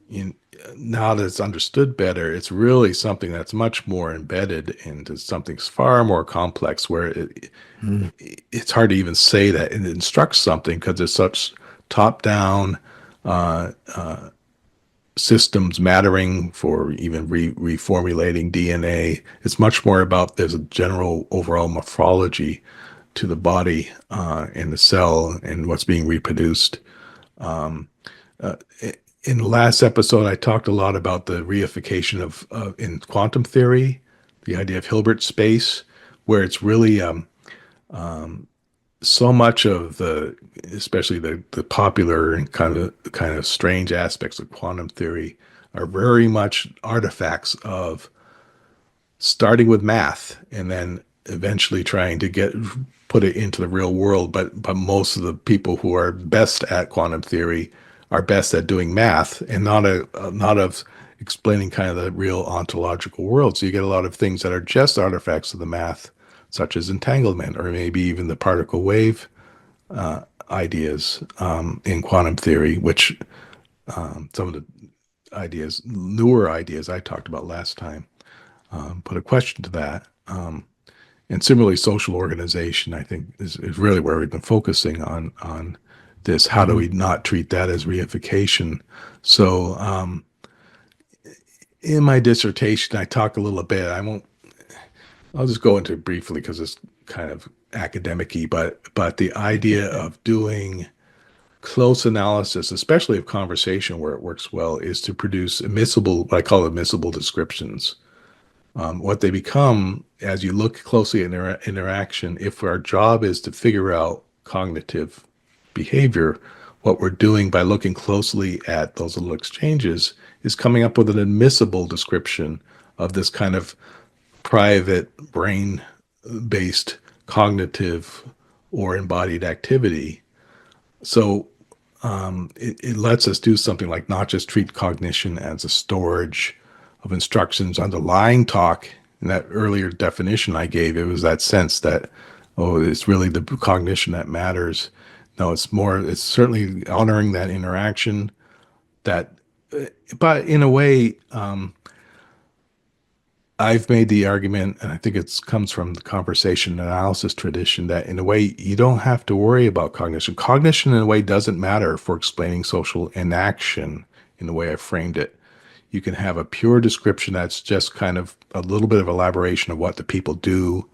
that it's understood better, it's really something that's much more embedded into something far more complex, where it's hard to even say that it instructs something because it's such top-down systems mattering for even reformulating DNA. It's much more about there's a general overall morphology to the body and the cell and what's being reproduced. In the last episode, I talked a lot about the reification of in quantum theory, the idea of Hilbert space, where it's really so much of especially the popular and kind of strange aspects of quantum theory are very much artifacts of starting with math and then eventually trying to put it into the real world. But most of the people who are best at quantum theory are best at doing math and not of explaining kind of the real ontological world. So you get a lot of things that are just artifacts of the math, such as entanglement, or maybe even the particle wave ideas in quantum theory, which some of the newer ideas I talked about last time, put a question to that. And similarly, social organization, I think, is really where we've been focusing on this. How do we not treat that as reification? So in my dissertation, I talk a little bit. I'll just go into it briefly because it's kind of academic-y, but the idea of doing close analysis, especially of conversation where it works well, is to produce what I call admissible descriptions. What they become as you look closely at interaction, if our job is to figure out cognitive behavior, what we're doing by looking closely at those little exchanges is coming up with an admissible description of this kind of private brain-based cognitive or embodied activity. So it lets us do something like not just treat cognition as a storage of instructions underlying talk. In that earlier definition I gave, it was that sense that, it's really the cognition that matters. No, it's certainly honoring that interaction, but in a way, I've made the argument, and I think it comes from the conversation analysis tradition, that in a way, you don't have to worry about cognition. Cognition, in a way, doesn't matter for explaining social inaction in the way I framed it. You can have a pure description that's just kind of a little bit of elaboration of what the people do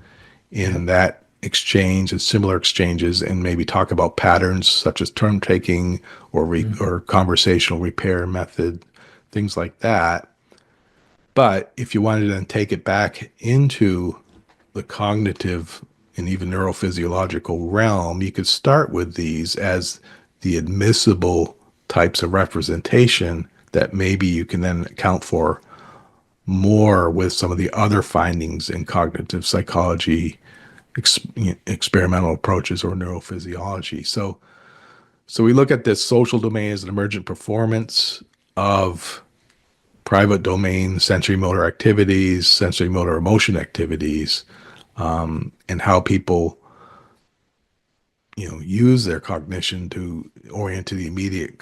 in that exchange and similar exchanges, and maybe talk about patterns such as term taking or conversational repair method, things like that. But if you wanted to then take it back into the cognitive and even neurophysiological realm, you could start with these as the admissible types of representation that maybe you can then account for more with some of the other findings in cognitive psychology, experimental approaches, or neurophysiology. So we look at this social domain as an emergent performance of private domain sensory motor activities, sensory motor emotion activities, and how people use their cognition to orient to the immediate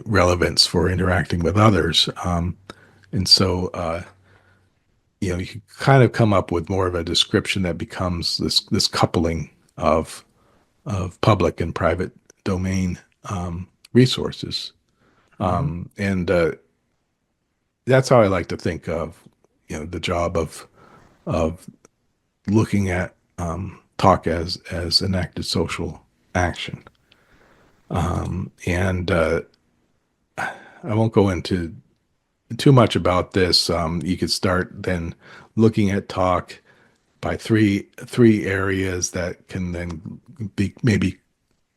relevance for interacting with others. And so you can kind of come up with more of a description that becomes this coupling of public and private domain resources. And that's how I like to think of the job of looking at talk as enacted social action. And I won't go into too much about this. You could start then looking at talk by three areas that can then be maybe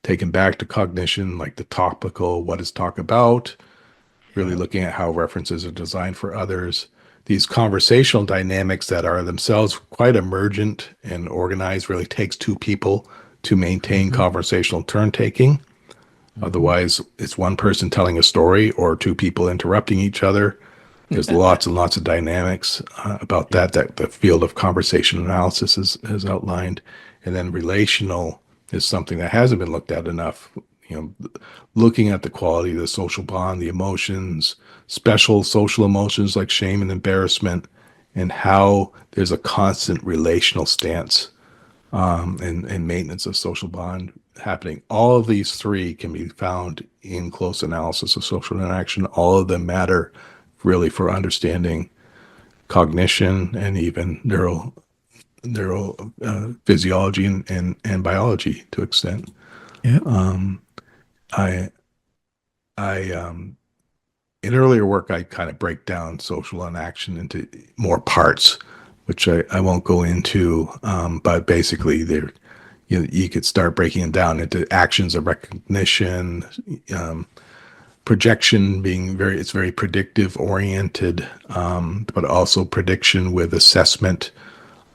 taken back to cognition, like the topical, what is talk about, really looking at how references are designed for others, these conversational dynamics that are themselves quite emergent and organized. Really takes two people to maintain conversational turn taking. Otherwise, it's one person telling a story or two people interrupting each other. There's lots and lots of dynamics about that the field of conversation analysis has outlined. And then relational is something that hasn't been looked at enough. Looking at the quality of the social bond, the emotions, special social emotions like shame and embarrassment, and how there's a constant relational stance and maintenance of social bond happening. All of these three can be found in close analysis of social interaction. All of them matter really for understanding cognition and even physiology and biology to extent. Yeah. In earlier work, I kind of break down social inaction into more parts, which I won't go into, but basically you could start breaking it down into actions of recognition, projection being it's very predictive oriented, but also prediction with assessment,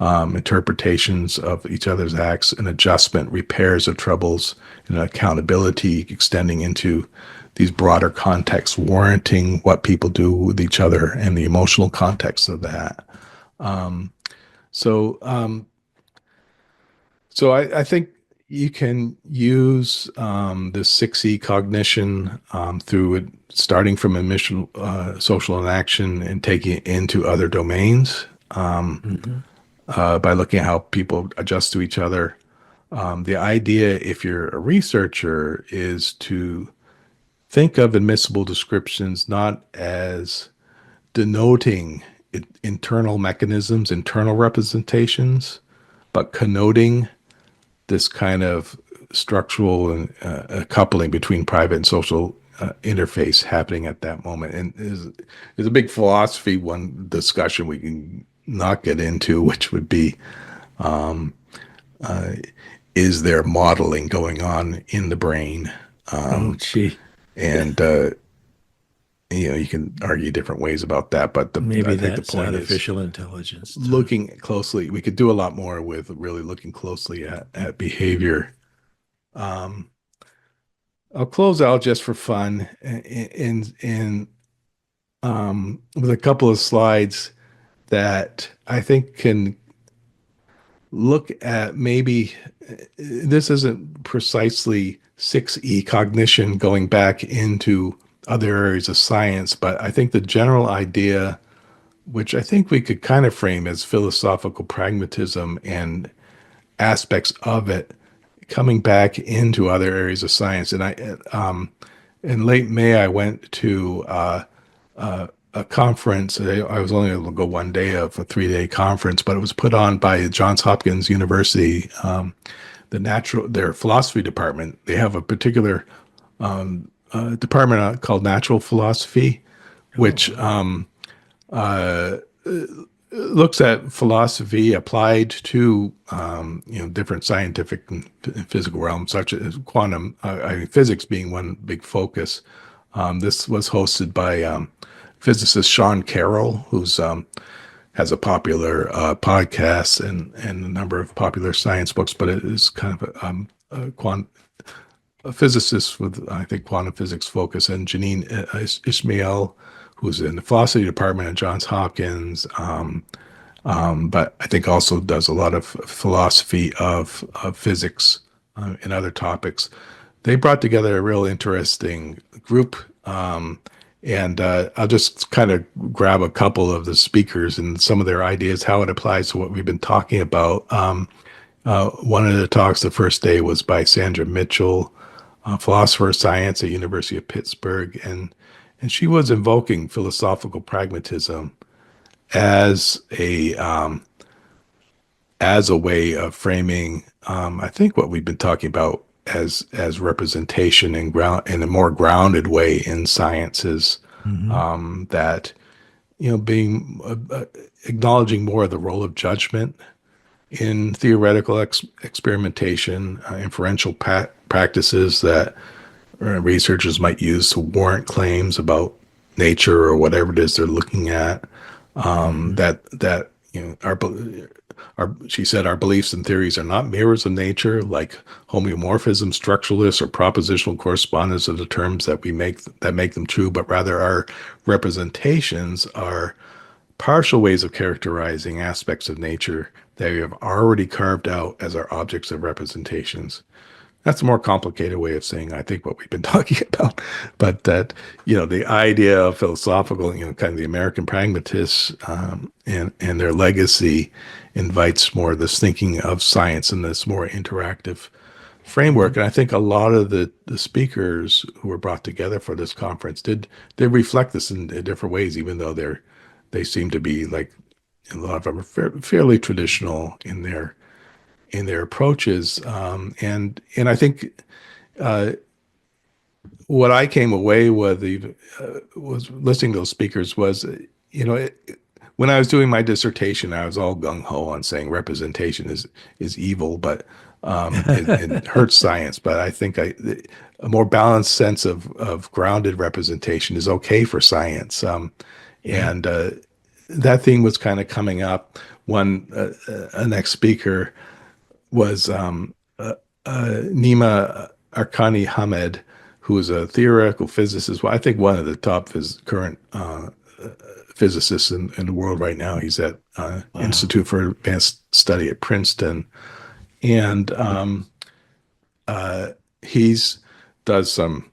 interpretations of each other's acts, and adjustment, repairs of troubles, and accountability extending into these broader contexts, warranting what people do with each other and the emotional context of that. So I think you can use the 6E cognition through it, starting from initial social inaction and taking it into other domains by looking at how people adjust to each other. The idea, if you're a researcher, is to think of admissible descriptions not as denoting internal mechanisms, internal representations, but connoting this kind of structural and coupling between private and social interface happening at that moment. And there's a big philosophy one discussion we can not get into, which would be, is there modeling going on in the brain? And you can argue different ways about that, but I think the point artificial is intelligence. looking closely. We could do a lot more with really looking closely at behavior. I'll close out just for fun in with a couple of slides that I think can look at maybe this isn't precisely 6E cognition going back into other areas of science, but I think the general idea, which I think we could kind of frame as philosophical pragmatism and aspects of it coming back into other areas of science. And in late May, I went to a conference. I was only able to go one day of a 3-day conference, but it was put on by Johns Hopkins University, their philosophy department. They have a particular department called natural philosophy, which looks at philosophy applied to different scientific and physical realms, such as quantum. Physics being one big focus. This was hosted by physicist Sean Carroll, who's has a popular podcast and a number of popular science books, but it is kind of a physicist with, I think, quantum physics focus, and Janine Ishmael, who's in the philosophy department at Johns Hopkins, but I think also does a lot of philosophy of physics and other topics. They brought together a real interesting group, and I'll just kind of grab a couple of the speakers and some of their ideas, how it applies to what we've been talking about. One of the talks the first day was by Sandra Mitchell, philosopher of science at University of Pittsburgh, and she was invoking philosophical pragmatism as a way of framing, I think, what we've been talking about as representation and ground in a more grounded way in sciences. That being acknowledging more of the role of judgment in theoretical experimentation, inferential practices that researchers might use to warrant claims about nature or whatever it is they're looking at. That she said our beliefs and theories are not mirrors of nature, like homeomorphism, structuralists, or propositional correspondence of the terms that make them true, but rather our representations are partial ways of characterizing aspects of nature that we have already carved out as our objects of representations. That's a more complicated way of saying, I think, what we've been talking about, but that, the idea of philosophical, kind of the American pragmatists, and their legacy invites more of this thinking of science in this more interactive framework. And I think a lot of the speakers who were brought together for this conference did reflect this in different ways, even though they seem to be, like, a lot of them are fairly traditional in their approaches, and I think what I came away with was listening to those speakers was, when I was doing my dissertation, I was all gung ho on saying representation is evil, but it hurts science. But I think a more balanced sense of grounded representation is okay for science, and that theme was kind of coming up. A next speaker was Nima Arkani Hamed, who is a theoretical physicist. Well, I think one of the top current physicists in the world right now. He's at Institute for Advanced Study at Princeton, and he's does some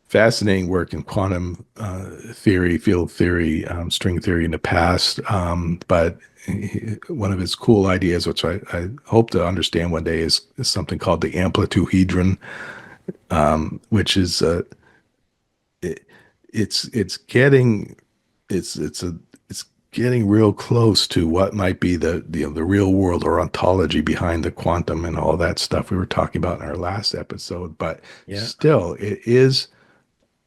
fascinating work in quantum theory, field theory, string theory in the past, but one of his cool ideas, which I hope to understand one day, is something called the amplituhedron, which is it's getting real close to what might be the real world or ontology behind the quantum and all that stuff we were talking about in our last episode. But still, it is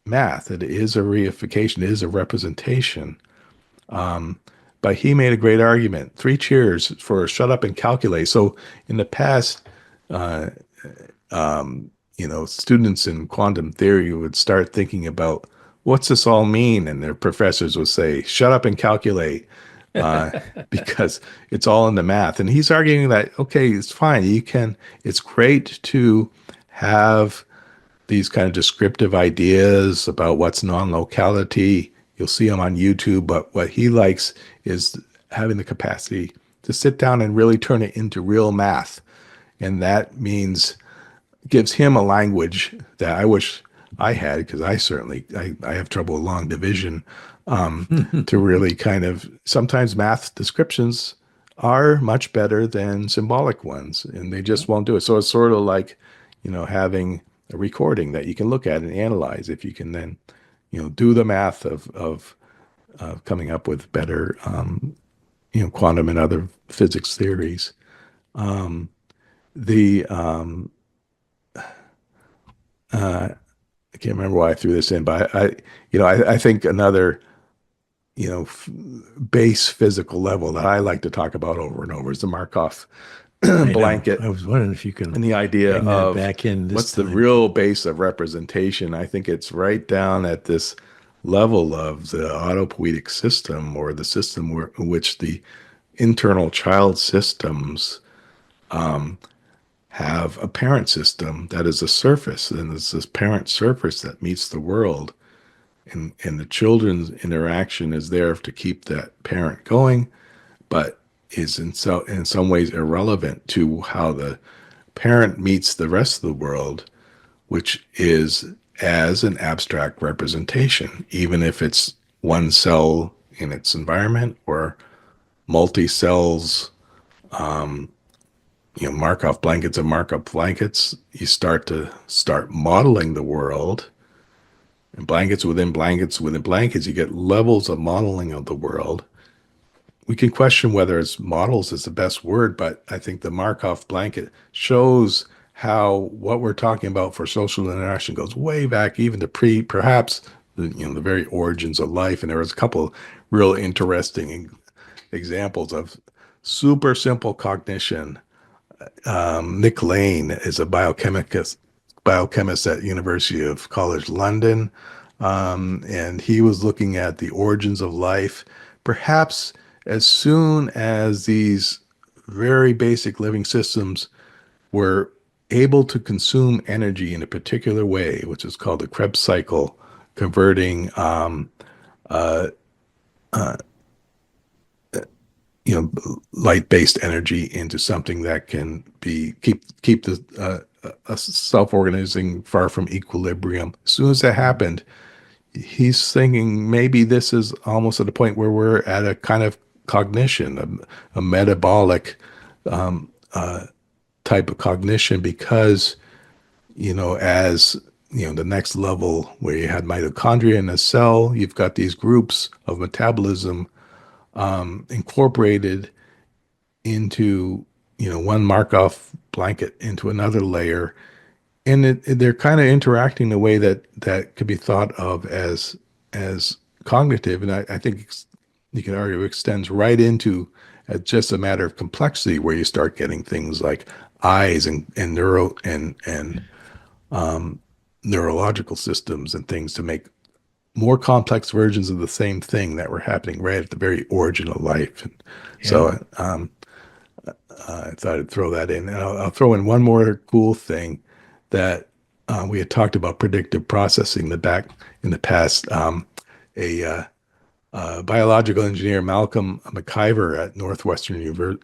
math. It is a reification. It is a representation. But he made a great argument. 3 cheers for shut up and calculate. So in the past, students in quantum theory would start thinking about, what's this all mean? And their professors would say, shut up and calculate, because it's all in the math. And he's arguing that, okay, it's fine. It's great to have these kind of descriptive ideas about what's non-locality. You'll see them on YouTube, but what he likes is having the capacity to sit down and really turn it into real math. And that gives him a language that I wish I had, because I have trouble with long division, to really kind of, sometimes math descriptions are much better than symbolic ones, and they just won't do it. So it's sort of like, having a recording that you can look at and analyze, if you can then, do the math of coming up with better, quantum and other physics theories. I can't remember why I threw this in, but I think another base physical level that I like to talk about over and over is the Markov I know. blanket. I was wondering if you can And the idea bring that of back in this what's the time. real base of representation, I think it's right down at this level of the autopoietic system, or the system in which the internal child systems have a parent system that is a surface, and it's this parent surface that meets the world. And the children's interaction is there to keep that parent going, but is in some ways irrelevant to how the parent meets the rest of the world, which is as an abstract representation, even if it's one cell in its environment or multi cells. Markov blankets and Markov blankets. You start modeling the world, and blankets within blankets within blankets. You get levels of modeling of the world. We can question whether it's models is the best word, but I think the Markov blanket shows how what we're talking about for social interaction goes way back, even to perhaps the very origins of life. And there was a couple real interesting examples of super simple cognition. Nick Lane is a biochemist at University of College London, and he was looking at the origins of life, perhaps as soon as these very basic living systems were able to consume energy in a particular way, which is called the Krebs cycle, converting light-based energy into something that can keep the self-organizing far from equilibrium. As soon as that happened, he's thinking maybe this is almost at a point where we're at a kind of cognition, a metabolic type of cognition, because as the next level where you had mitochondria in a cell, you've got these groups of metabolism incorporated into one Markov blanket into another layer, and they're kind of interacting in a way that could be thought of as cognitive, and I think you can argue extends right into just a matter of complexity, where you start getting things like eyes and neurological systems and things to make more complex versions of the same thing that were happening right at the very origin of life. And so I thought I'd throw that in. And I'll throw in one more cool thing that we had talked about predictive processing back in the past. Biological engineer Malcolm McIver at Northwestern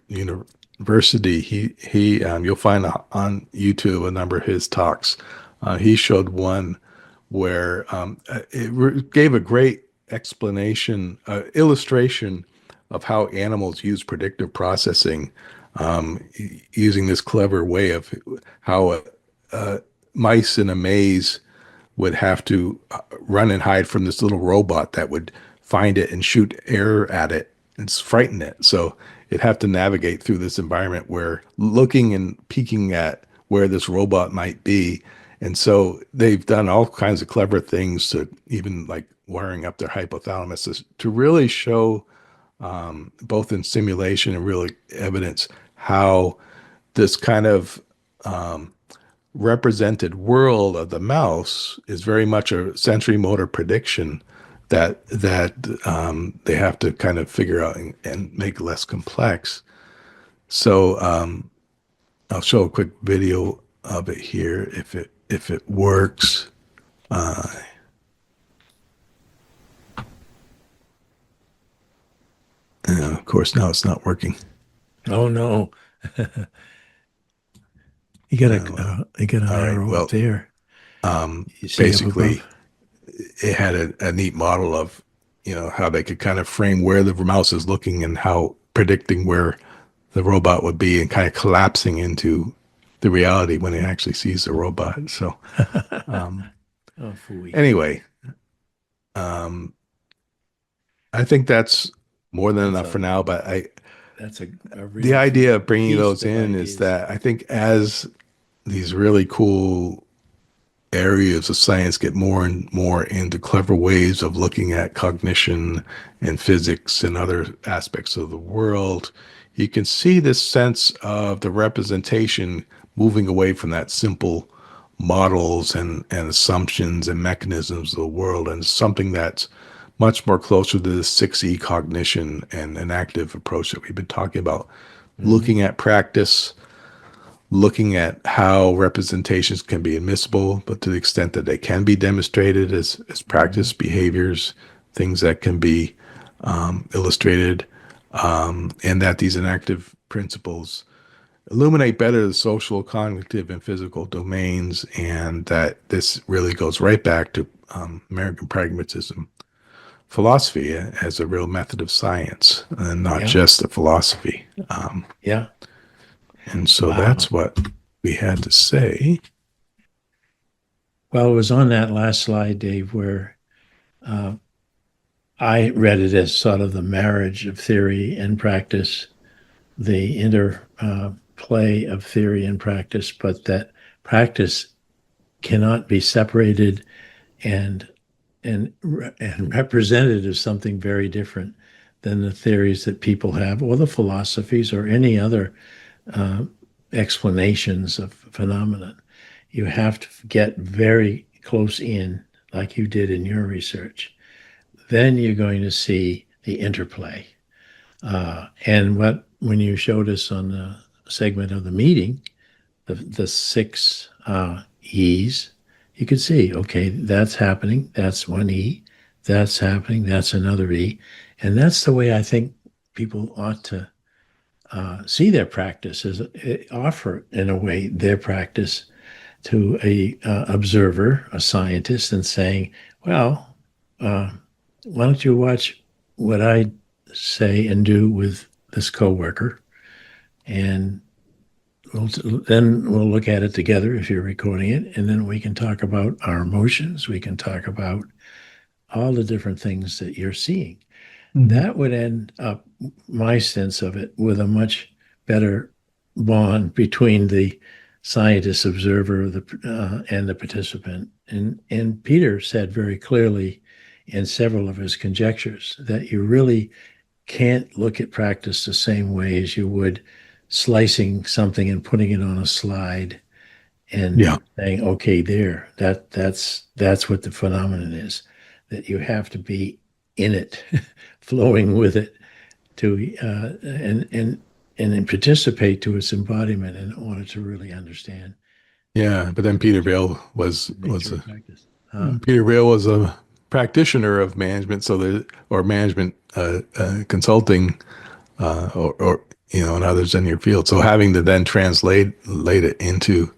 University, he you'll find on YouTube a number of his talks. He showed one where it gave a great explanation, illustration of how animals use predictive processing, using this clever way of how mice in a maze would have to run and hide from this little robot that would find it and shoot air at it and frighten it. So it'd have to navigate through this environment where looking and peeking at where this robot might be. And so they've done all kinds of clever things, to even like wiring up their hypothalamus to really show, both in simulation and real evidence, how this kind of represented world of the mouse is very much a sensory motor prediction that they have to kind of figure out and make less complex. So I'll show a quick video of it here if it works. Of course, now it's not working. Oh no. You got an arrow up there. You see up Basically, above? it had a neat model of how they could kind of frame where the mouse is looking and how predicting where the robot would be, and kind of collapsing into the reality when it actually sees the robot. So Oh, phooey. anyway, I think that's more than enough for now, but That's a real the idea of bringing feast those of in ideas. is that I think as these really cool areas of science get more and more into clever ways of looking at cognition and physics and other aspects of the world, you can see this sense of the representation moving away from that simple models and assumptions and mechanisms of the world, and something that's much more closer to the 6E cognition and an active approach that we've been talking about, looking at practice, looking at how representations can be admissible, but to the extent that they can be demonstrated as practice behaviors, things that can be illustrated, and that these enactive principles illuminate better the social, cognitive, and physical domains, and that this really goes right back to American pragmatism philosophy as a real method of science and not just a philosophy. Yeah. And so Wow. that's what we had to say. Well, it was on that last slide, Dave, where I read it as sort of the marriage of theory and practice, the interplay of theory and practice, but that practice cannot be separated and represented as something very different than the theories that people have, or the philosophies, or any other explanations of phenomenon. You have to get very close in, like you did in your research. Then you're going to see the interplay. And when you showed us on the segment of the meeting, the 6 E's, you could see, okay, that's happening. That's one E. That's happening. That's another E. And that's the way I think people ought to see their practice, as offer, in a way, their practice to a observer, a scientist, and saying, well, why don't you watch what I say and do with this coworker, and then we'll look at it together if you're recording it, and then we can talk about our emotions. We can talk about all the different things that you're seeing. That would end up, my sense of it, with a much better bond between the scientist observer and the participant. And Peter said very clearly in several of his conjectures that you really can't look at practice the same way as you would slicing something and putting it on a slide and saying, okay, that's what the phenomenon is, that you have to be in it, flowing with it, to and participate to its embodiment in order to really understand. Yeah, but then Peter Vail was practice. Peter Vail was a practitioner of management, or management consulting, or and others in your field. So having to then translate it into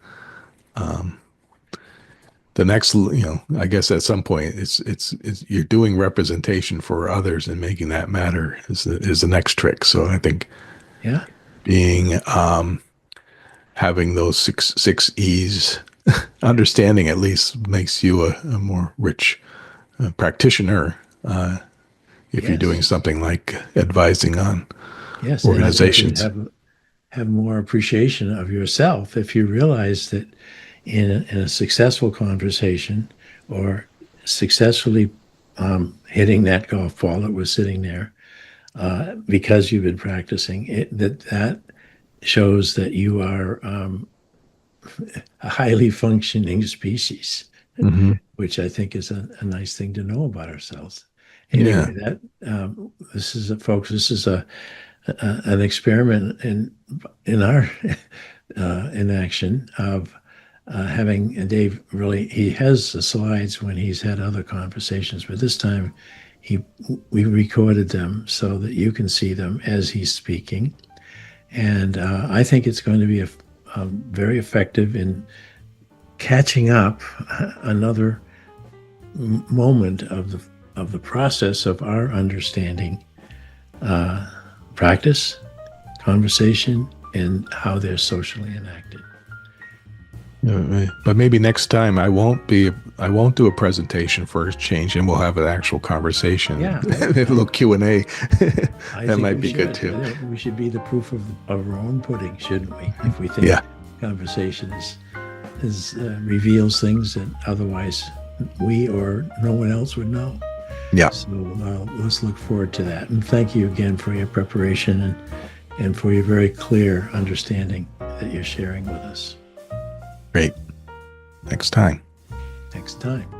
the next, I guess at some point it's you're doing representation for others and making that matter is the next trick. So I think being having those six E's, understanding at least, makes you a more rich practitioner if you're doing something like advising on organizations. And have more appreciation of yourself if you realize that in a successful conversation, or successfully hitting that golf ball that was sitting there, because you've been practicing it, that shows that you are a highly functioning species, which I think is a nice thing to know about ourselves. Anyway, this is an experiment in our inaction of having Dave. Really, he has the slides when he's had other conversations, but this time we recorded them so that you can see them as he's speaking, and I think it's going to be a very effective in catching up another moment of the process of our understanding practice, conversation, and how they're socially enacted. But maybe next time I won't do a presentation for a change, and we'll have an actual conversation. Yeah, a little Q&A. That might be good too. We should be the proof of our own pudding, shouldn't we? If we think conversation is reveals things that otherwise we or no one else would know. Yeah. So let's look forward to that. And thank you again for your preparation and for your very clear understanding that you're sharing with us. Great. Next time. Next time.